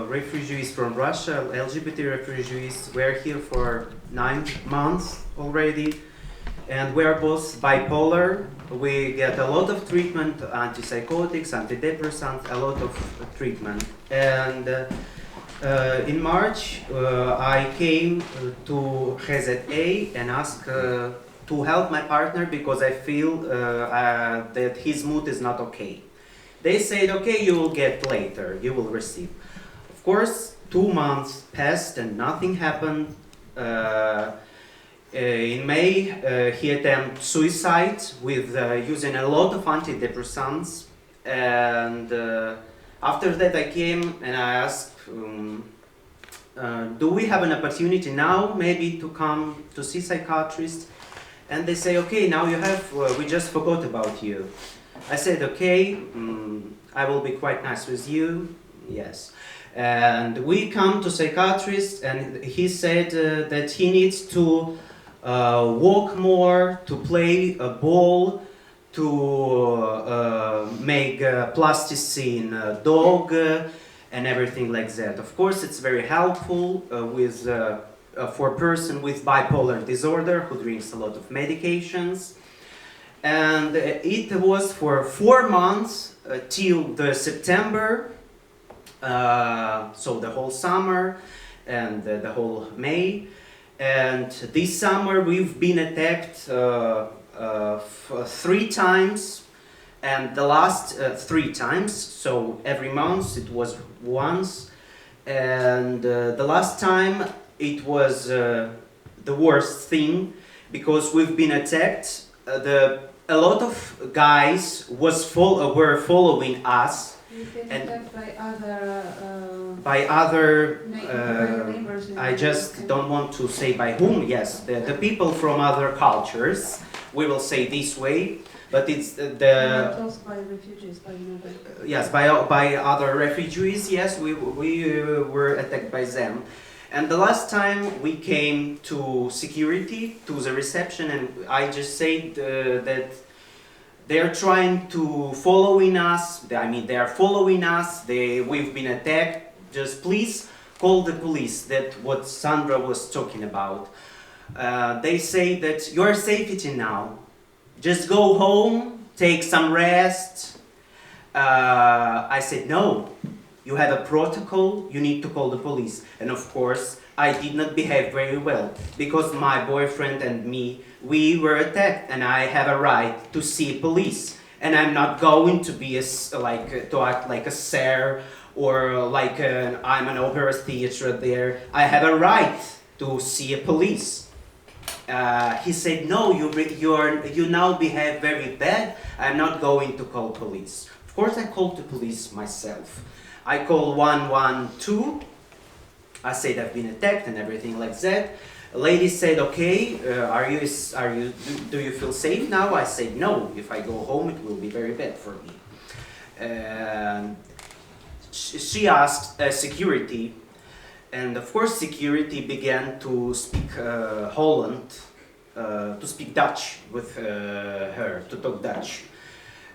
refugees from Russia, LGBT refugees. We're here for 9 months already, and we are both bipolar. We get a lot of treatment, antipsychotics, antidepressants, a lot of treatment. And in March, I came to AZCs and asked to help my partner because I feel that his mood is not okay. They said, okay, you will get later, you will receive. Of course, 2 months passed and nothing happened. In May, he attempted suicide with using a lot of antidepressants. And after that, I came and I asked, do we have an opportunity now maybe to come to see psychiatrists? And they say, okay, now you have, we just forgot about you. I said, okay, I will be quite nice with you, yes. And we come to psychiatrist and he said that he needs to walk more, to play a ball, to make plasticine dog and everything like that. Of course, it's very helpful with for a person with bipolar disorder who drinks a lot of medications. And it was for 4 months till the September, so the whole summer and the whole May. And this summer we've been attacked 3 times, and the last 3 times, so every month it was once, and the last time it was the worst thing, because we've been attacked. A lot of guys were following us. You've been and attacked by other neighbors. I just don't want to say by whom. Yes, the people from other cultures. We will say this way, but it's Also by refugees, by yes, by other refugees. Yes, we were attacked by them. And the last time we came to security, to the reception, and I just said that they're trying to following us. I mean, they are following us. We've been attacked. Just please call the police. That's what Sandra was talking about. They say that you're safety now. Just go home, take some rest. I said no. You have a protocol, you need to call the police. And of course, I did not behave very well, because my boyfriend and me, we were attacked, and I have a right to see police. And I'm not going to be to act like a sir, or like I'm an opera theater there. I have a right to see a police. He said, no, you now behave very bad. I'm not going to call police. Of course, I called the police myself. I called 112. I said I've been attacked and everything like that. A lady said, okay, do you feel safe now? I said, no, if I go home it will be very bad for me. She asked security, and of course security began to speak Holland, to speak Dutch with her, to talk Dutch.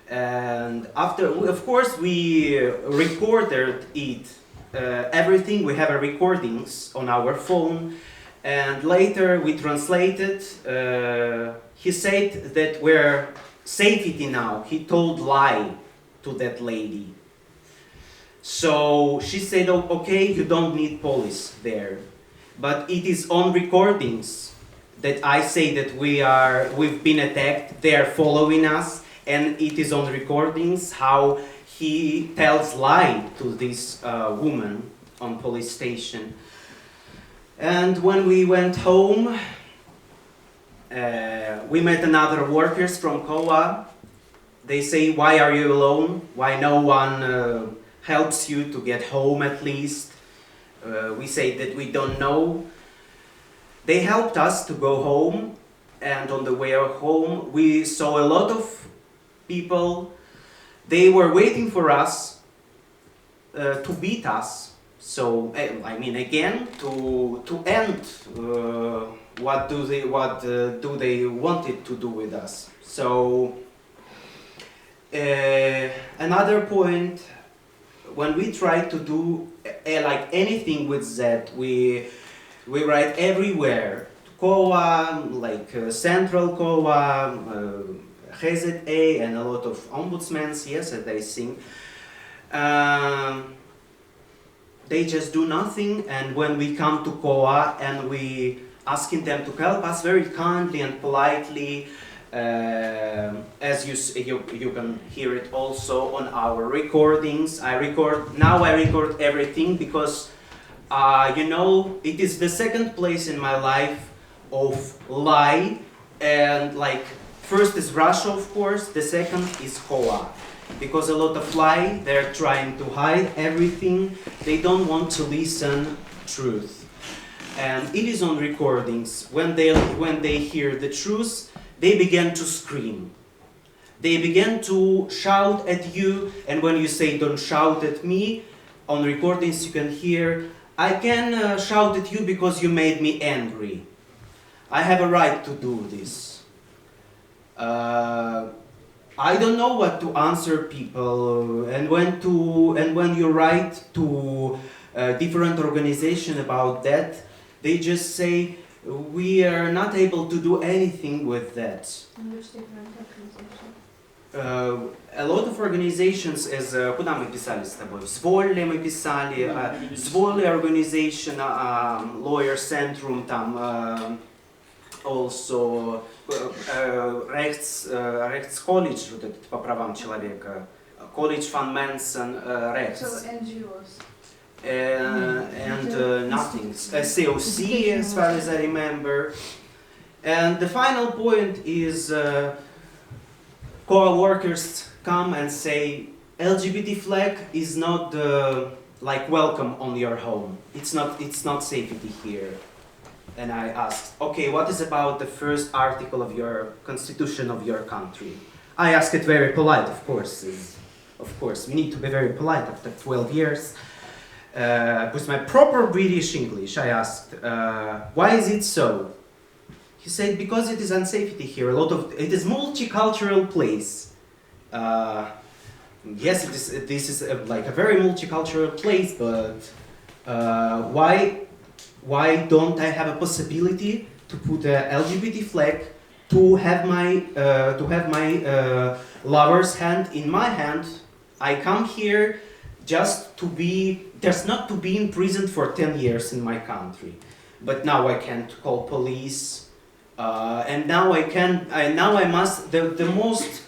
And after, of course, we recorded it, everything. We have recordings on our phone, and later we translated. He said that we're safety now. He told lie to that lady. So she said, oh, okay, you don't need police there, but it is on recordings that I say that we've been attacked. They are following us. And it is on recordings how he tells lie to this woman on police station. And when we went home, we met another workers from COA. They say, why are you alone? Why no one helps you to get home at least? We say that we don't know. They helped us to go home, and on the way home we saw a lot of people. They were waiting for us to beat us. So I mean, again, to end what do they wanted to do with us. So another point, when we try to do like anything with that, we write everywhere. COA, like Central COA, AZCs, and a lot of ombudsmen, yes, as they sing. They just do nothing, and when we come to COA and we asking them to help us very kindly and politely, as you can hear it also on our recordings. I record everything because you know, it is the second place in my life of lie, and like first is Russia, of course, the second is COA. Because a lot of lie, they're trying to hide everything. They don't want to listen truth. And it is on recordings. When they hear the truth, they begin to scream. They begin to shout at you, and when you say don't shout at me, on recordings you can hear, I can shout at you because you made me angry. I have a right to do this. I don't know what to answer people, and when you write to different organizations about that, they just say we are not able to do anything with that. And which different organization? a lot of organizations, куда мы писали с тобой? В Своlle мы писали, Своlle organization, Lawyer Centrum, там also Rechtskollege, вот этот по правам человека, College van Mensen Rechts. So NGOs. And nothing. COC, as far as I remember. And the final point is co-workers come and say LGBT flag is not like welcome on your home. It's not safety here. And I asked, okay, what is about the first article of your constitution of your country? I asked it very polite, of course. Of course, we need to be very polite after 12 years. With my proper British English, I asked, why is it so? He said, because it is unsafety here. It is multicultural place. Yes, this is like a very multicultural place, but why don't I have a possibility to put a LGBT flag, to have my lover's hand in my hand? I come here just to be, not to be imprisoned for 10 years in my country. But now I can't call police, and now I must, the most,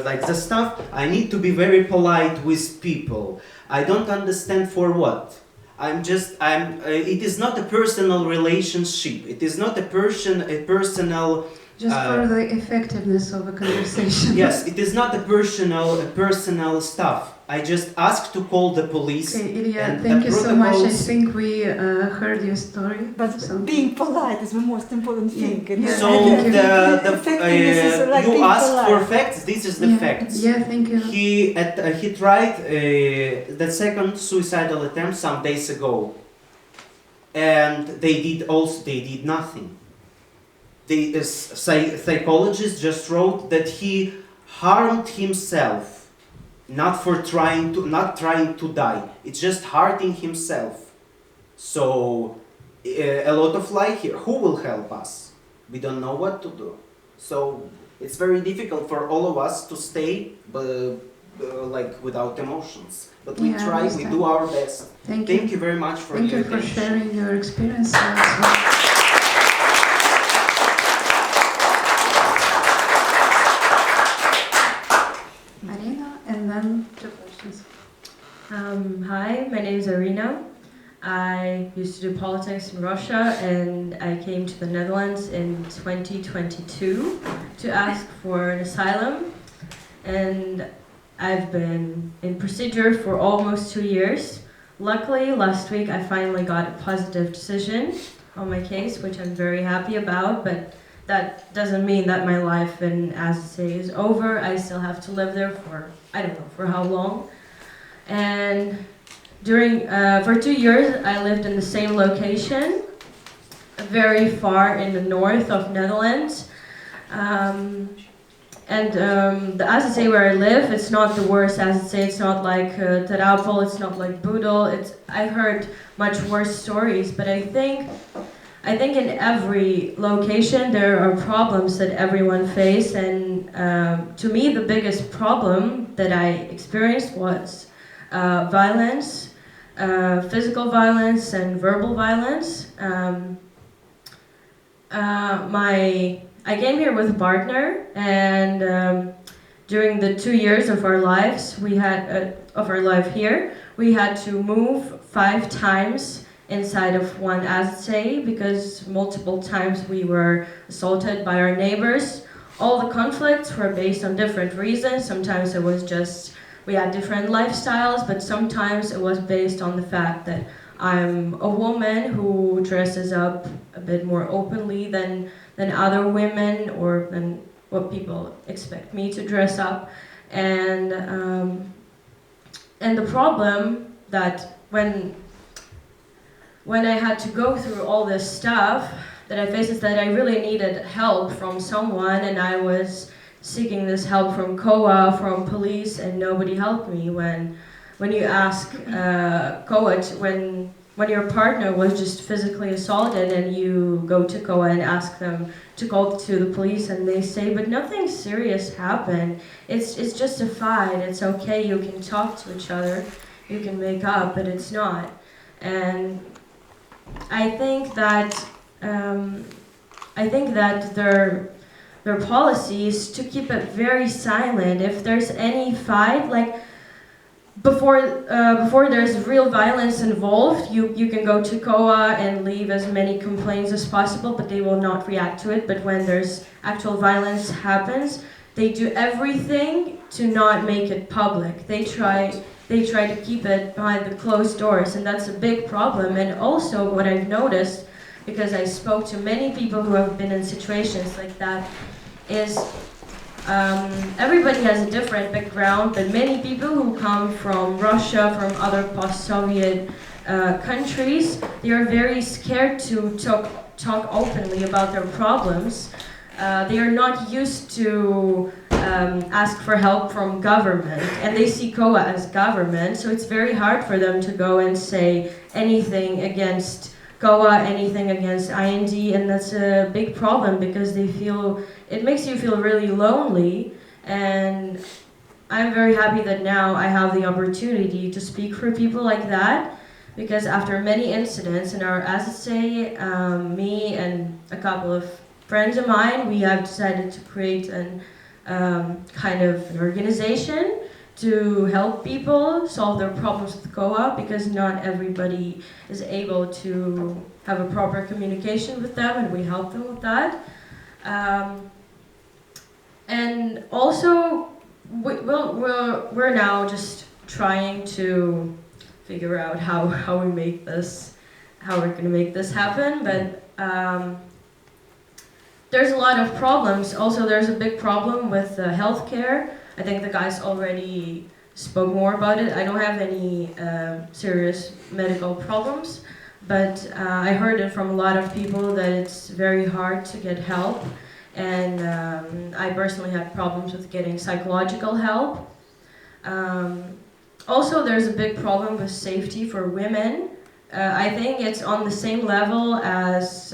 like the stuff, I need to be very polite with people. I don't understand for what. It is not a personal relationship. It is not a personal... Just for the effectiveness of a conversation. Yes, it is not a personal stuff. I just asked to call the police. Okay, Ilya, thank you so much. I think we heard your story. But being polite is the most important thing. Yeah. So you asked for facts. This is the facts. Yeah, thank you. He tried the second suicidal attempt some days ago, and they did nothing. The psychologist just wrote that he harmed himself, not trying to die. It's just hurting himself. So a lot of lie here. Who will help us? We don't know what to do. So it's very difficult for all of us to stay, like without emotions. But we try. We do our best. Thank you. Thank you very much for your attention. Thank you for sharing your experience as well. Hi, my name is Arina. I used to do politics in Russia, and I came to the Netherlands in 2022 to ask for an asylum. And I've been in procedure for almost 2 years. Luckily, last week I finally got a positive decision on my case, which I'm very happy about, but that doesn't mean that my life in AZC is over. I still have to live there for, I don't know, for how long. And for 2 years, I lived in the same location, very far in the north of Netherlands. The AZC where I live, it's not the worst AZC. It's not like Terapel, it's not like Budel. I've heard much worse stories, but I think in every location there are problems that everyone faces, and to me the biggest problem that I experienced was violence, physical violence and verbal violence. I came here with a partner, and during the 2 years of our lives, we had to move 5 times inside of one AZC because multiple times we were assaulted by our neighbors. All the conflicts were based on different reasons. Sometimes it was just we had different lifestyles, but sometimes it was based on the fact that I'm a woman who dresses up a bit more openly than other women, or than what people expect me to dress up. And the problem that when I had to go through all this stuff that I faced is that I really needed help from someone, and I was seeking this help from COA, from police, and nobody helped me. When you ask COA, when when your partner was just physically assaulted and you go to COA and ask them to go to the police and they say, but nothing serious happened. It's just a fight. It's okay. You can talk to each other. You can make up, but it's not. And I think that their policy is to keep it very silent. If there's any fight, like before there's real violence involved, you can go to COA and leave as many complaints as possible, but they will not react to it. But when there's actual violence happens, they do everything to not make it public. They try to keep it behind the closed doors, and that's a big problem. And also what I've noticed, because I spoke to many people who have been in situations like that, is everybody has a different background, but many people who come from Russia, from other post-Soviet countries, they are very scared to talk openly about their problems. They are not used to ask for help from government, and they see COA as government, so it's very hard for them to go and say anything against COA, anything against IND, and that's a big problem because it makes you feel really lonely. And I'm very happy that now I have the opportunity to speak for people like that, because after many incidents in our AZC, me and a couple of friends of mine, we have decided to create an kind of an organization to help people solve their problems with COA, because not everybody is able to have a proper communication with them, and we help them with that. And also, we're now just trying to figure out how we're gonna make this happen, but there's a lot of problems. Also, there's a big problem with healthcare. I think the guys already spoke more about it. I don't have any serious medical problems, but I heard it from a lot of people that it's very hard to get help. And I personally had problems with getting psychological help. Also, there's a big problem with safety for women. I think it's on the same level as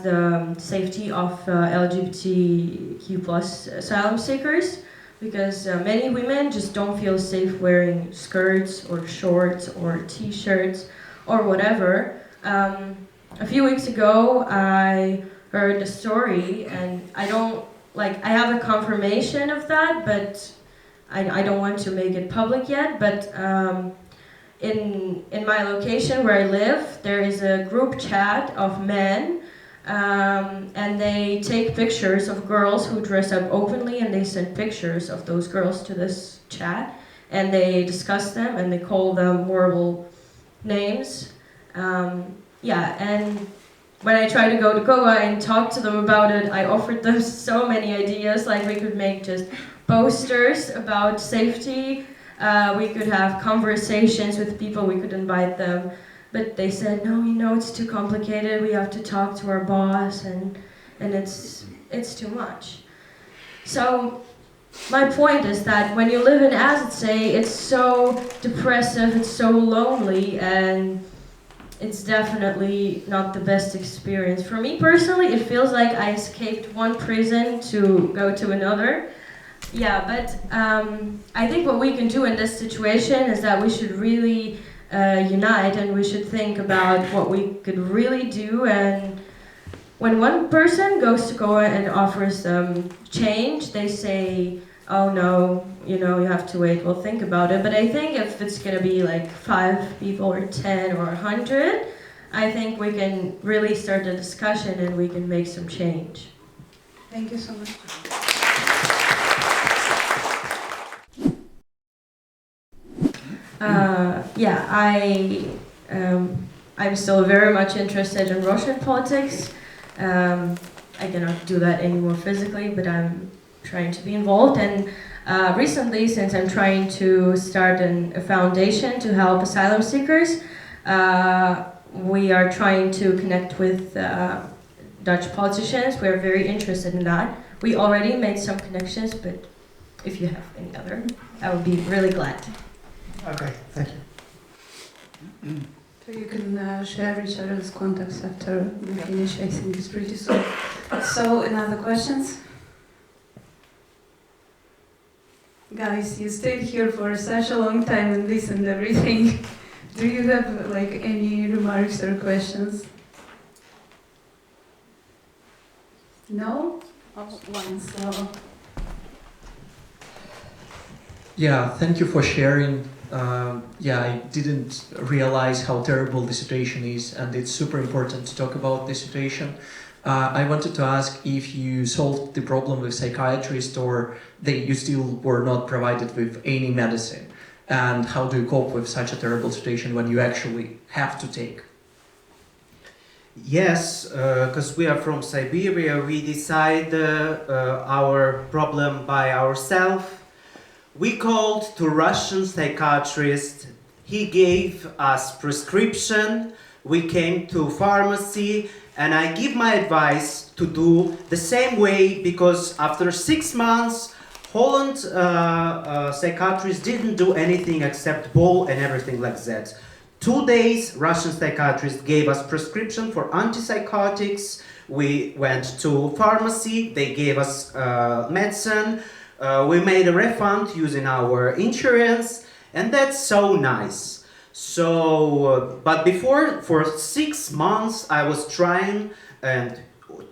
the safety of LGBTQ+ asylum seekers, because many women just don't feel safe wearing skirts or shorts or t-shirts or whatever. A few weeks ago, I heard a story, and I have a confirmation of that, but I don't want to make it public yet, but in my location where I live, there is a group chat of men, and they take pictures of girls who dress up openly, and they send pictures of those girls to this chat, and they discuss them, and they call them horrible names. And when I tried to go to COA and talk to them about it, I offered them so many ideas, like we could make just posters about safety, we could have conversations with people, we could invite them, but they said, no, it's too complicated, we have to talk to our boss, and it's too much. So my point is that when you live in AZC, it's so depressive, it's so lonely, and it's definitely not the best experience. For me personally, it feels like I escaped one prison to go to another. Yeah, but I think what we can do in this situation is that we should really unite, and we should think about what we could really do. And when one person goes to COA and offers them change, they say, oh no, you have to wait, we'll think about it. But I think if it's gonna be like 5 people or 10 or 100, I think we can really start a discussion and we can make some change. Thank you so much. I'm still very much interested in Russian politics. I cannot do that anymore physically, but I'm trying to be involved. And recently, since I'm trying to start a foundation to help asylum seekers, we are trying to connect with Dutch politicians. We're very interested in that. We already made some connections, but if you have any other, I would be really glad. Okay, thank you. So you can share each other's contacts after we finish. I think it's pretty soon. So, another questions? Guys, you stayed here for such a long time and listened to everything. Do you have like any remarks or questions? No? One, so. Yeah, thank you for sharing. I didn't realize how terrible the situation is, and it's super important to talk about the situation. I wanted to ask if you solved the problem with psychiatrists, or you still were not provided with any medicine, and how do you cope with such a terrible situation when you actually have to take? Yes, because we are from Siberia, we decide our problem by ourselves. We called to Russian psychiatrist. He gave us prescription. We came to pharmacy, and I give my advice to do the same way, because after 6 months, Holland psychiatrists didn't do anything except ball and everything like that. 2 days, Russian psychiatrist gave us prescription for antipsychotics. We went to pharmacy, they gave us medicine. We made a refund using our insurance, and that's so nice. So, but before, for 6 months, I was trying, and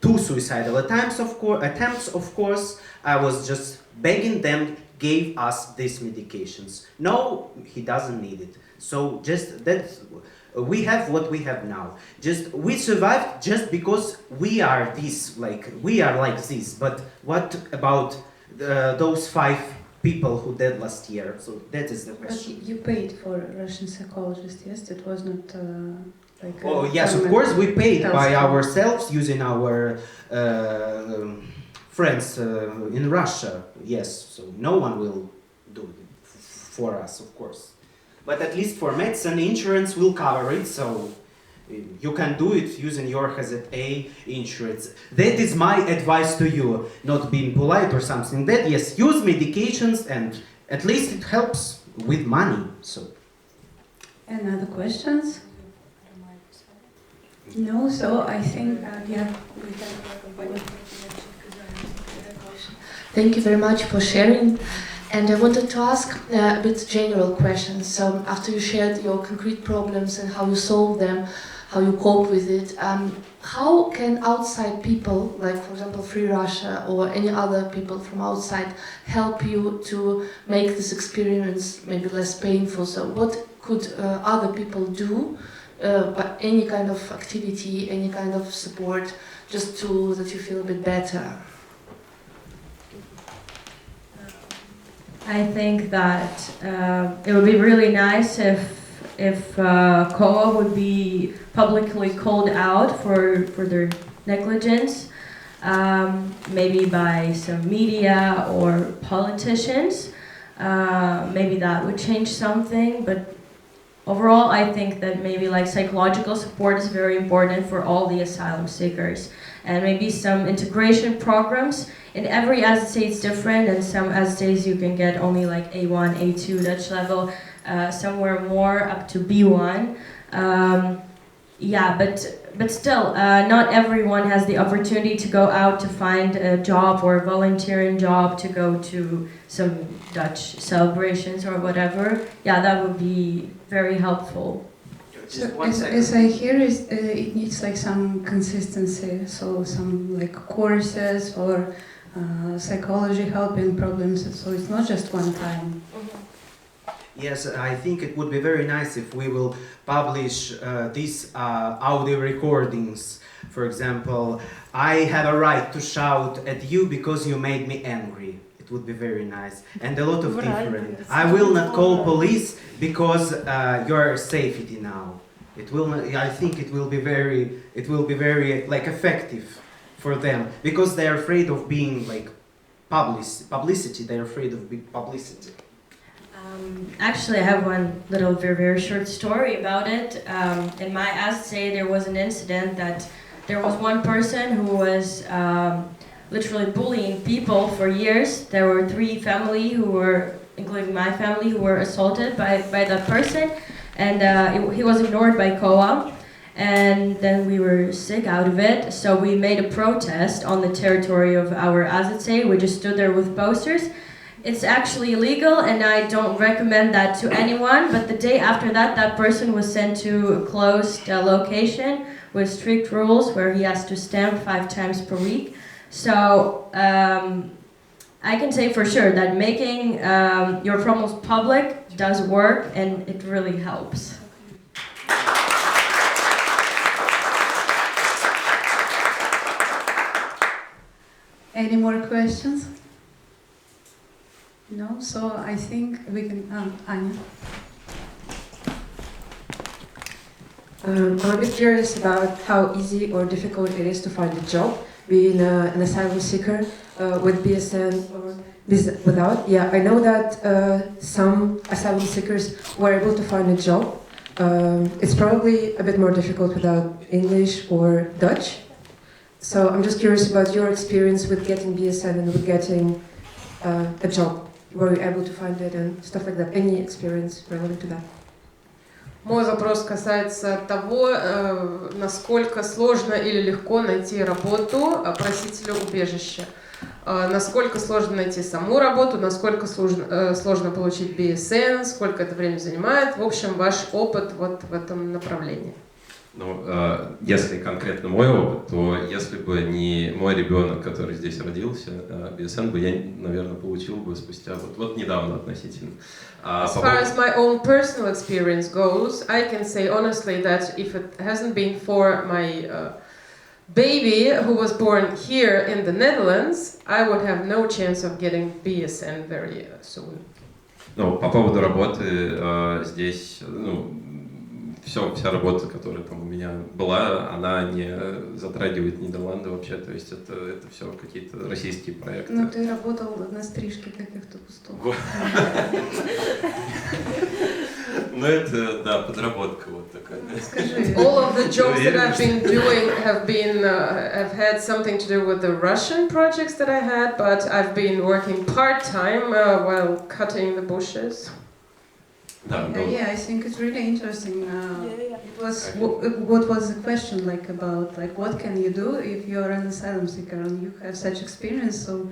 2 suicidal attempts, of course. I was just begging them, gave us these medications. No, he doesn't need it. So just that, we have what we have now. Just we survived just because we are this, we are like this. But what about those 5 people who died last year? So that is the question. But you paid for a Russian psychologist, yes? It was not like. Oh yes, of course we paid by ourselves using our friends in Russia. Yes, so no one will do it for us, of course. But at least for medicine, insurance will cover it, so you can do it using your AZA insurance. That is my advice to you, not being polite or something. That yes, use medications, and at least it helps with money. So. Any other questions? No, so I think yeah. Thank you very much for sharing. And I wanted to ask a bit general questions. So after you shared your concrete problems and how you solve them, how you cope with it, how can outside people, like for example Free Russia or any other people from outside, help you to make this experience maybe less painful? So what could other people do, but any kind of activity, any kind of support, just to that you feel a bit better? I think that it would be really nice if COA would be publicly called out for their negligence, maybe by some media or politicians. Maybe that would change something, but overall I think that maybe like psychological support is very important for all the asylum seekers, and maybe some integration programs. In every AZC it's different, and some AZCs you can get only like A1, A2 Dutch level, somewhere more up to B1. But still, not everyone has the opportunity to go out to find a job or a volunteering job, to go to some Dutch celebrations or whatever. Yeah, that would be very helpful. So as I hear, it needs like some consistency, so some like courses or psychology helping problems, so it's not just one time. Yes, I think it would be very nice if we will publish these audio recordings. For example, I have a right to shout at you because you made me angry. It would be very nice, and a lot of different. I will not call police because your safety now. It will not, I think it will be very like effective for them, because they are afraid of being like publicity. They're afraid of big publicity. Actually, I have one little very, very short story about it. In my AZC, there was an incident that there was one person who was literally bullying people for years. There were 3 families who were, including my family, who were assaulted by that person. and he was ignored by COA. And then we were sick out of it, so we made a protest on the territory of our AZC. We just stood there with posters. It's actually illegal, and I don't recommend that to anyone, but the day after that, that person was sent to a closed location with strict rules where he has to stamp 5 times per week. So I can say for sure that making your promos public does work, and it really helps. Any more questions? No? So I think we can... Anya? I'm a bit curious about how easy or difficult it is to find a job, being an asylum seeker with BSN or without. Yeah, I know that some asylum seekers were able to find a job. It's probably a bit more difficult without English or Dutch. So I'm just curious about your experience with getting BSN and with getting a job. Were you able to find it and stuff like that? Any experience relevant to that? Мой вопрос касается того, насколько сложно или легко найти работу просителю убежища. Насколько сложно найти саму работу, насколько сложно получить BSN, сколько это время занимает. В общем, ваш опыт вот в этом направлении. Ну, если конкретно мой опыт, то если бы не мой ребенок, который здесь родился, BSN бы я, наверное, получил бы спустя вот недавно относительно. As far as my own personal experience goes, I can say honestly that if it hasn't been for my baby who was born here in the Netherlands, I would have no chance of getting BSN very soon. Ну, по поводу работы здесь, вся работа, которая там у меня была, она не затрагивает Нидерланды вообще, то есть это все какие-то российские проекты. Ну, ты работал на стрижке каких-то кустов. Ну, это, да, подработка вот такая. Скажи. All of the jobs that I've been doing have had something to do with the Russian projects that I had, but I've been working part-time while cutting the bushes. Yeah, I think it's really interesting. It was what was the question like about like what can you do if you're an asylum seeker and you have such experience? So.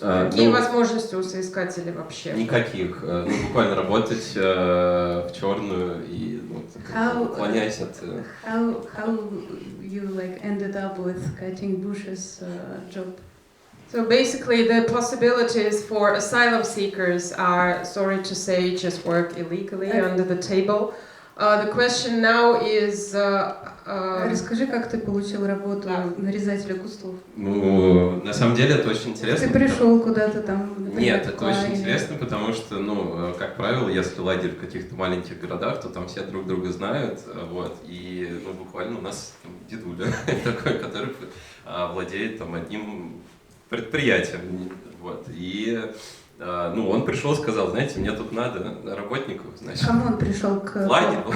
Какие возможности у соискателей вообще? Никаких. Буквально работать в черную и уклоняясь от. How you like ended up with cutting bushes job? So basically, the possibilities for asylum seekers are, sorry to say, just work illegally under the table. The question now is... Расскажи, как ты получил работу нарезателя кустов? Ну, на самом деле это очень интересно. Ты пришел куда-то там? Нет, это очень интересно, потому что, как правило, если лагерь в каких-то маленьких городах, то там все друг друга знают, вот, и, буквально у нас там дедуля такой, который владеет там одним предприятием, вот, и он пришел и сказал, знаете, мне тут надо работников, значит. Кому он пришел? К лагерю. Ну,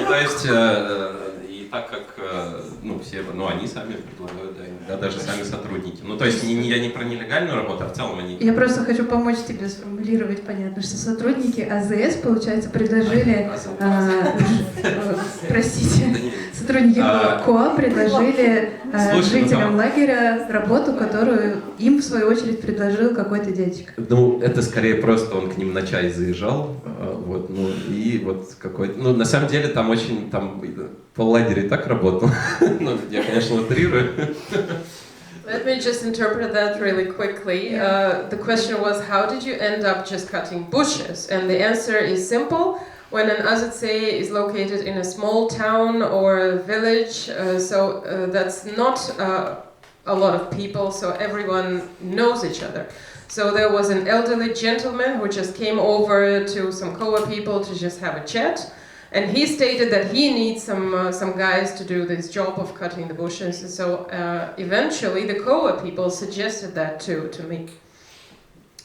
то есть, и так как, все, они сами предлагают, да, даже сами сотрудники. Ну, то есть, я не про нелегальную работу, а в целом они... Я просто хочу помочь тебе сформулировать понятно, что сотрудники АЗС, получается, предложили, простите, сотрудники КОА предложили жителям лагеря работу, которую им, в свою очередь, предложил какой-то дядечка. Ну, это скорее просто он к ним на чай заезжал, вот, и вот какой-то... на самом деле, там пол-лагеря и так работал. Я, конечно, утрирую. Let me just interpret that really quickly. The question was, how did you end up just cutting bushes? And the answer is simple. When an AZC is located in a small town or a village, that's not a lot of people, so everyone knows each other. So there was an elderly gentleman who just came over to some COA people to just have a chat. And he stated that he needs some guys to do this job of cutting the bushes. And so eventually the COA people suggested that to me.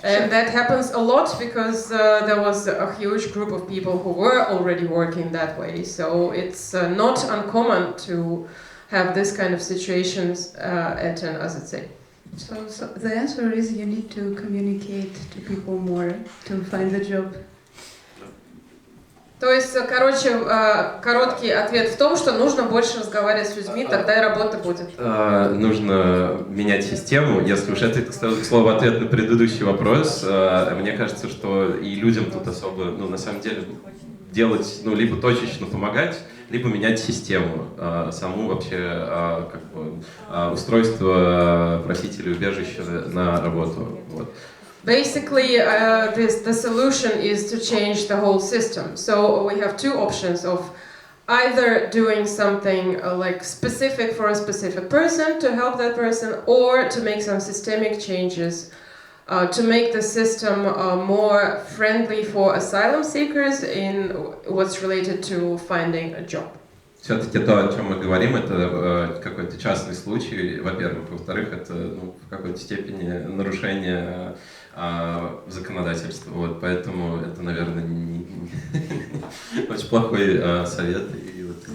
And that happens a lot because there was a huge group of people who were already working that way. So it's not uncommon to have this kind of situations at an AZC. So the answer is you need to communicate to people more to find the job. То есть, короче, короткий ответ в том, что нужно больше разговаривать с людьми, тогда и работа будет. Нужно менять систему. Если уж это, к слову, ответ на предыдущий вопрос, мне кажется, что и людям тут особо, на самом деле, делать, либо точечно помогать, либо менять систему, саму вообще устройство просителей убежища на работу. Вот. Basically, the solution is to change the whole system. So we have two options of either doing something like specific for a specific person to help that person, or to make some systemic changes to make the system more friendly for asylum seekers in what's related to finding a job. Все-таки то, о чем мы говорим, это какой-то частный случай, во-первых. Во-вторых, это в какой-то степени нарушение законодательства. Вот, поэтому это, наверное, очень плохой совет.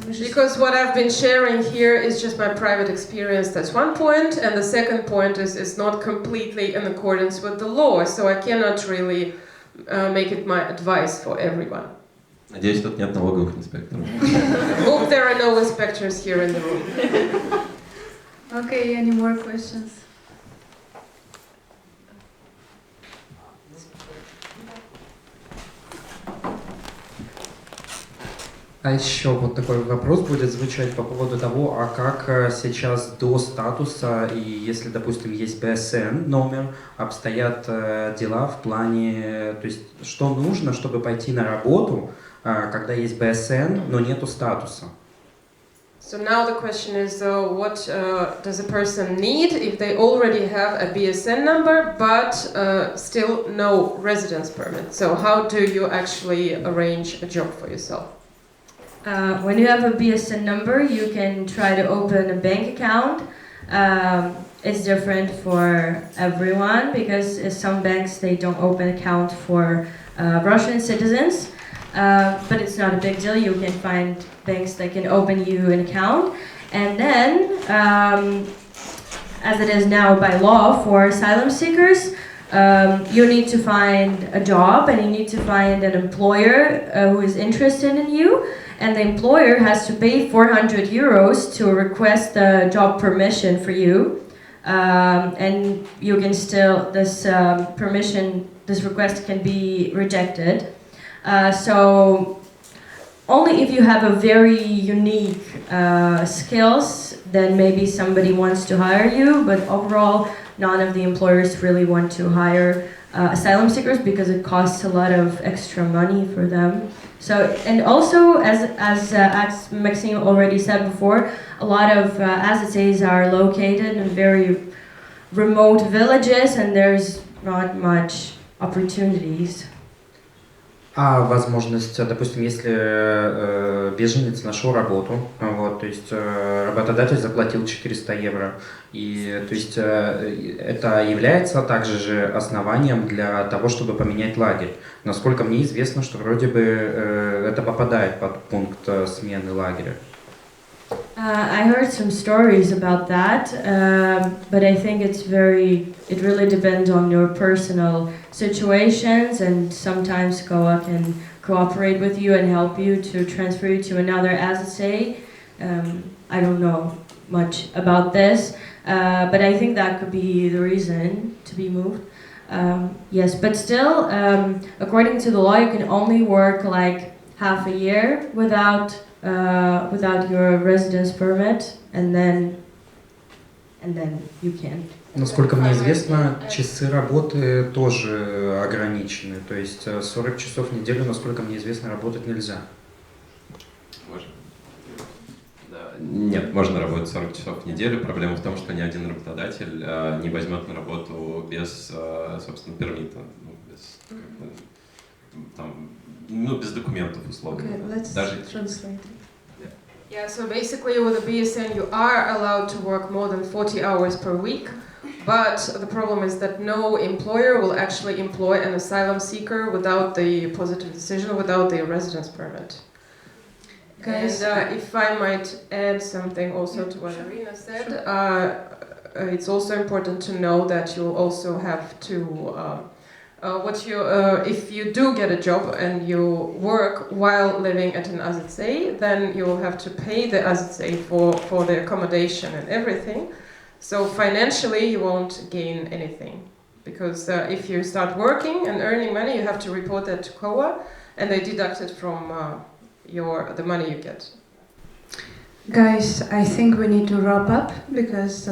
Because what I've been sharing here is just my private experience, that's one point, and the second point is it's not completely in accordance with the law, so I cannot really make it my advice for everyone. Надеюсь, тут нет налоговых инспекторов. Hope there are no inspectors here in the room. Okay, any more questions? А еще вот такой вопрос будет звучать по поводу того, а как сейчас до статуса, и если, допустим, есть БСН номер, обстоят дела в плане, то есть что нужно, чтобы пойти на работу, когда есть БСН, но нету статуса? So now the question is, what does a person need if they already have a BSN number but still no residence permit? So how do you actually arrange a job for yourself? When you have a BSN number, you can try to open a bank account. It's different for everyone because some banks, they don't open account for Russian citizens. But it's not a big deal. You can find banks that can open you an account. And then, as it is now by law for asylum seekers, you need to find a job and you need to find an employer who is interested in you. And the employer has to pay 400 euros to request a job permission for you. And you can still, this request can be rejected. So only if you have a very unique skills, then maybe somebody wants to hire you, but overall, none of the employers really want to hire asylum seekers because it costs a lot of extra money for them. So, and also, as Maxime already said before, a lot of AZCs are located in very remote villages and there's not much opportunities. А возможность, допустим, если беженец нашел работу, вот, то есть работодатель заплатил 400 евро, и то есть это является также же основанием для того, чтобы поменять лагерь. Насколько мне известно, что вроде бы это попадает под пункт смены лагеря. I heard some stories about that, but I think it really depends on your personal situations, and sometimes COA can cooperate with you and help you to transfer you to another AZC. I don't know much about this, but I think that could be the reason to be moved. Yes, but still, according to the law, you can only work like half a year without your residence permit, and then you can. Насколько мне известно, часы работы тоже ограничены, то есть 40 часов в неделю, насколько мне известно, работать нельзя. Можно? Да. Нет, можно работать 40 часов в неделю. Проблема в том, что ни один работодатель не возьмет на работу без, собственно, пермита, без документов, условно. Okay, let's translate. Yeah, so basically with a BSN you are allowed to work more than 40 hours per week, but the problem is that no employer will actually employ an asylum seeker without the positive decision, without the residence permit. Guys, and if I might add something also to what Irina said, it's also important to know that you'll also have to if you do get a job and you work while living at an AZC, then you will have to pay the AZC for the accommodation and everything. So financially you won't gain anything, because if you start working and earning money, you have to report that to COA, and they deduct it from the money you get. Guys, I think we need to wrap up because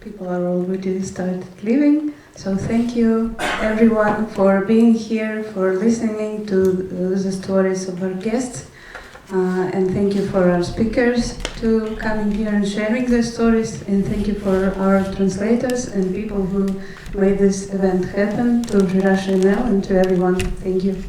people are already started leaving. So thank you everyone for being here, for listening to the stories of our guests. And thank you for our speakers to coming here and sharing their stories. And thank you for our translators and people who made this event happen, to Volnitsa NL and to everyone. Thank you.